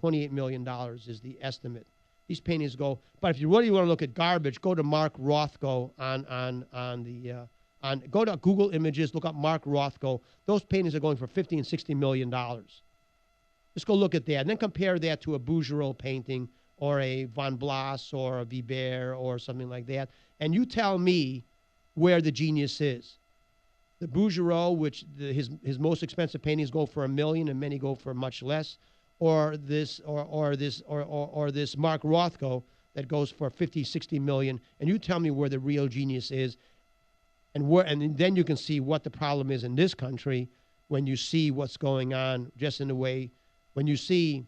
$28 million is the estimate. These paintings go, but if you really want to look at garbage, go to Mark Rothko go to Google Images, look up Mark Rothko. Those paintings are going for $50 and $60 million. Just go look at that, and then compare that to a Bouguereau painting or a Van Blas or a Viber or something like that, and you tell me where the genius is. The Bouguereau, which his most expensive paintings go for $1 million, and many go for much less. Or this Mark Rothko that goes for 50, 60 million, and you tell me where the real genius is, and then you can see what the problem is in this country when you see what's going on, just in the way when you see.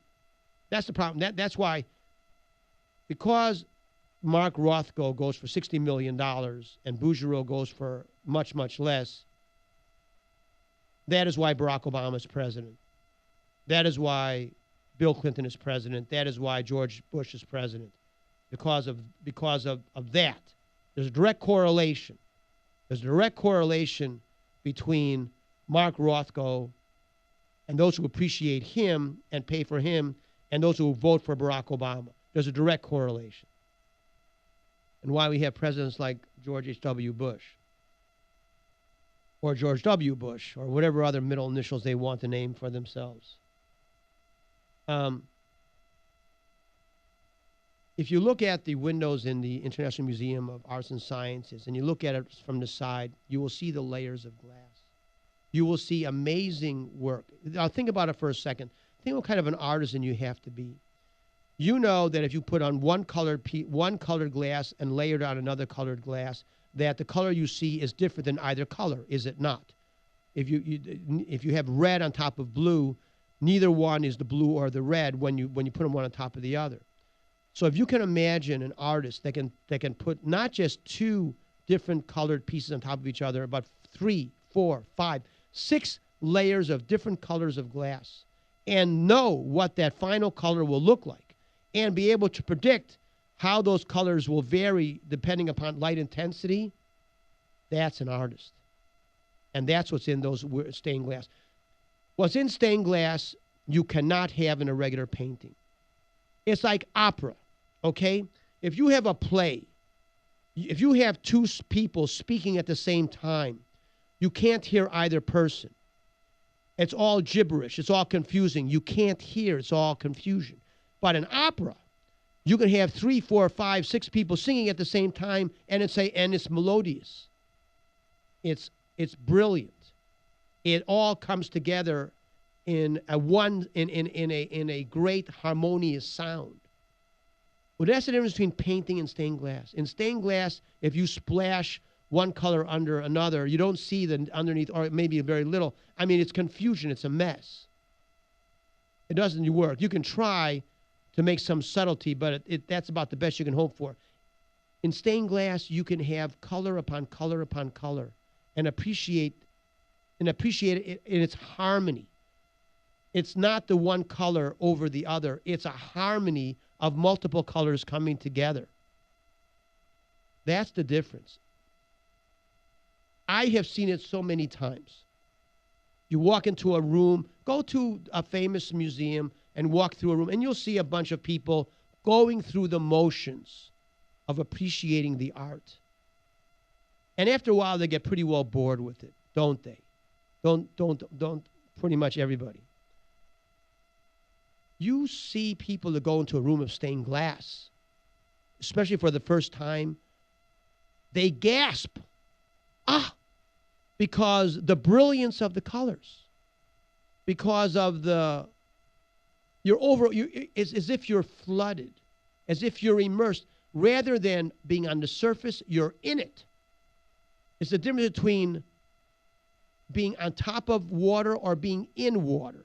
That's the problem. That's why, because Mark Rothko goes for $60 million and Bouguereau goes for much, much less. That is why Barack Obama is president. That is why Bill Clinton is president. That is why George Bush is president, because of that. There's a direct correlation. There's a direct correlation between Mark Rothko and those who appreciate him and pay for him and those who vote for Barack Obama. There's a direct correlation. And why we have presidents like George H.W. Bush or George W. Bush or whatever other middle initials they want to name for themselves. If you look at the windows in the International Museum of Arts and Sciences and you look at it from the side, you will see the layers of glass. You will see amazing work. Now think about it for a second. Think what kind of an artisan you have to be. You know that if you put on one colored glass and layer it on another colored glass, that the color you see is different than either color, is it not? If you have red on top of blue, neither one is the blue or the red when you put them one on top of the other. So if you can imagine an artist that can put not just two different colored pieces on top of each other, but 3, 4, 5, 6 layers of different colors of glass, and know what that final color will look like, and be able to predict how those colors will vary depending upon light intensity, that's an artist. And that's what's in those stained glass. What's in stained glass, you cannot have in a regular painting. It's like opera, okay? If you have a play, if you have two people speaking at the same time, you can't hear either person. It's all gibberish. It's all confusing. You can't hear. It's all confusion. But in opera, you can have 3, 4, 5, 6 people singing at the same time, and it's melodious. It's brilliant. It all comes together in a great harmonious sound. Well, that's the difference between painting and stained glass. In stained glass, if you splash one color under another, you don't see the underneath, or maybe very little. I mean, it's confusion. It's a mess. It doesn't work. You can try to make some subtlety, but that's about the best you can hope for. In stained glass, you can have color upon color upon color and appreciate it in its harmony. It's not the one color over the other. It's a harmony of multiple colors coming together. That's the difference. I have seen it so many times. You walk into a room, go to a famous museum and walk through a room, and you'll see a bunch of people going through the motions of appreciating the art. And after a while, they get pretty well bored with it, don't they? Don't pretty much everybody. You see people that go into a room of stained glass, especially for the first time, they gasp. Because the brilliance of the colors, because of it's as if you're flooded, as if you're immersed. Rather than being on the surface, you're in it. It's the difference between being on top of water or being in water.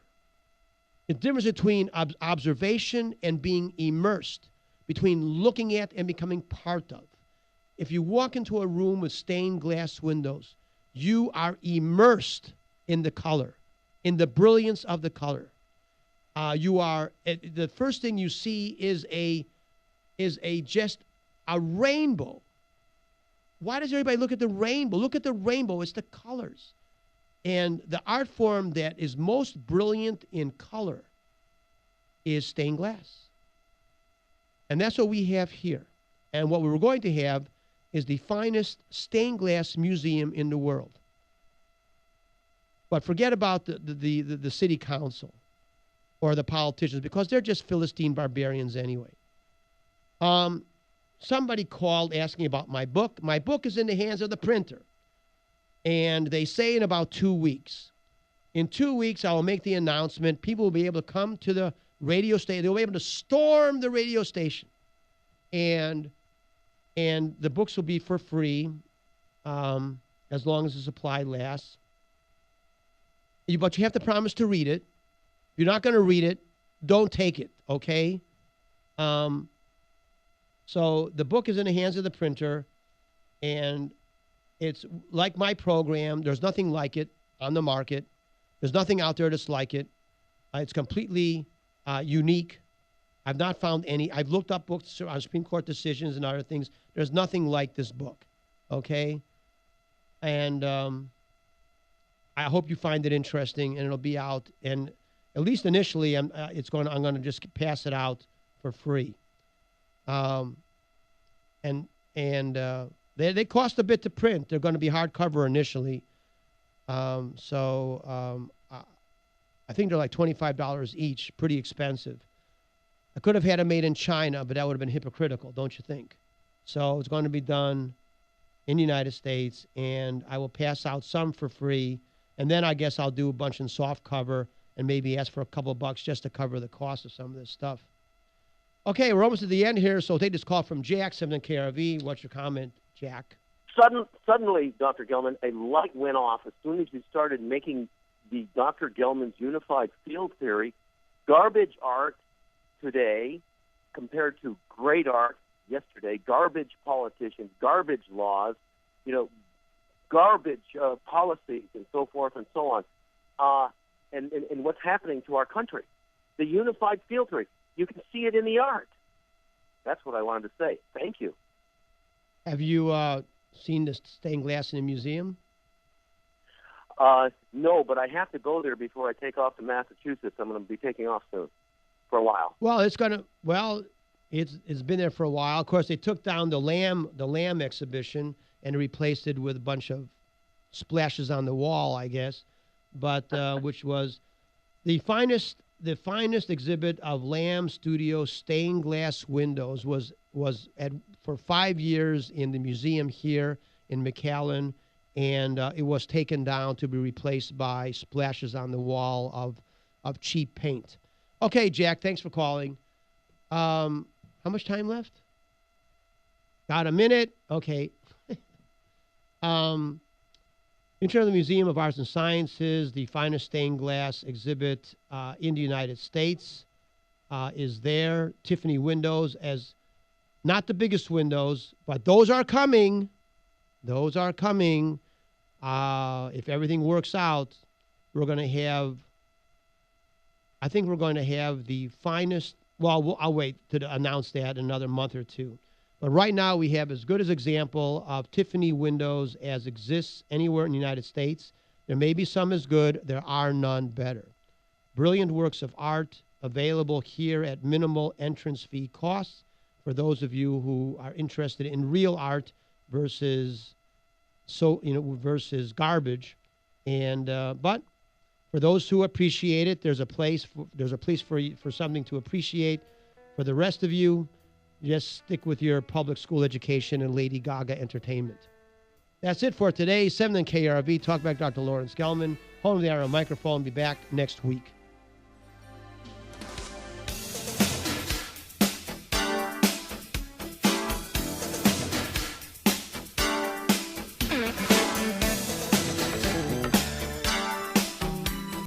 The difference between observation and being immersed, between looking at and becoming part of. If you walk into a room with stained glass windows, you are immersed in the color, in the brilliance of the color. The first thing you see is just a rainbow. Why does everybody look at the rainbow? Look at the rainbow. It's the colors. And the art form that is most brilliant in color is stained glass. And that's what we have here. And what we were going to have is the finest stained glass museum in the world. But forget about the city council or the politicians, because they're just Philistine barbarians anyway. Somebody called asking about my book. My book is in the hands of the printer. And they say in about 2 weeks. In 2 weeks, I will make the announcement. People will be able to come to the radio station. They'll be able to storm the radio station. And the books will be for free as long as the supply lasts. But you have to promise to read it. If you're not going to read it, don't take it, okay? So the book is in the hands of the printer, and it's like my program. There's nothing like it on the market. There's nothing out there that's like it. It's completely unique. I've not found any. I've looked up books on Supreme Court decisions and other things. There's nothing like this book, okay? And I hope you find it interesting, and it'll be out. And at least initially, I'm going to just pass it out for free. They cost a bit to print. They're going to be hardcover initially. I think they're like $25 each, pretty expensive. I could have had it made in China, but that would have been hypocritical, don't you think? So it's going to be done in the United States, and I will pass out some for free, and then I guess I'll do a bunch in soft cover and maybe ask for a couple of bucks just to cover the cost of some of this stuff. Okay, we're almost at the end here, so we'll take this call from Jack, 7 KRV. What's your comment, Jack? Suddenly, Dr. Gelman, a light went off as soon as you started making the Dr. Gelman's unified field theory. Garbage art today compared to great art yesterday. Garbage politicians, garbage laws, garbage policies, and so forth and so on. And what's happening to our country. The unified field theory. You can see it in the art. That's what I wanted to say. Thank you. Have you seen the stained glass in the museum? No, but I have to go there before I take off to Massachusetts. I'm going to be taking off soon for a while. Well, it's been there for a while. Of course, they took down the lamb exhibition and replaced it with a bunch of splashes on the wall, I guess, but which was the finest exhibit of Lamb Studio stained glass windows was for 5 years in the museum here in McAllen, and it was taken down to be replaced by splashes on the wall of cheap paint. Okay, Jack, thanks for calling. How much time left? Got a minute? Okay. In terms of the Museum of Arts and Sciences, the finest stained glass exhibit in the United States is there. Tiffany windows, as not the biggest windows, but those are coming. Those are coming. If everything works out, we're going to have, I think we're going to have the finest, well, I'll wait to announce that in another month or two. But right now we have as good an example of Tiffany windows as exists anywhere in the United States. There may be some as good. There are none better. Brilliant works of art available here at minimal entrance fee costs for those of you who are interested in real art versus garbage. And but for those who appreciate it, there's a place for something to appreciate. For the rest of you, just stick with your public school education and Lady Gaga entertainment. That's it for today. 7 KRV. TalkBack Dr. Lawrence Gelman. Home of the Iron Microphone. Be back next week.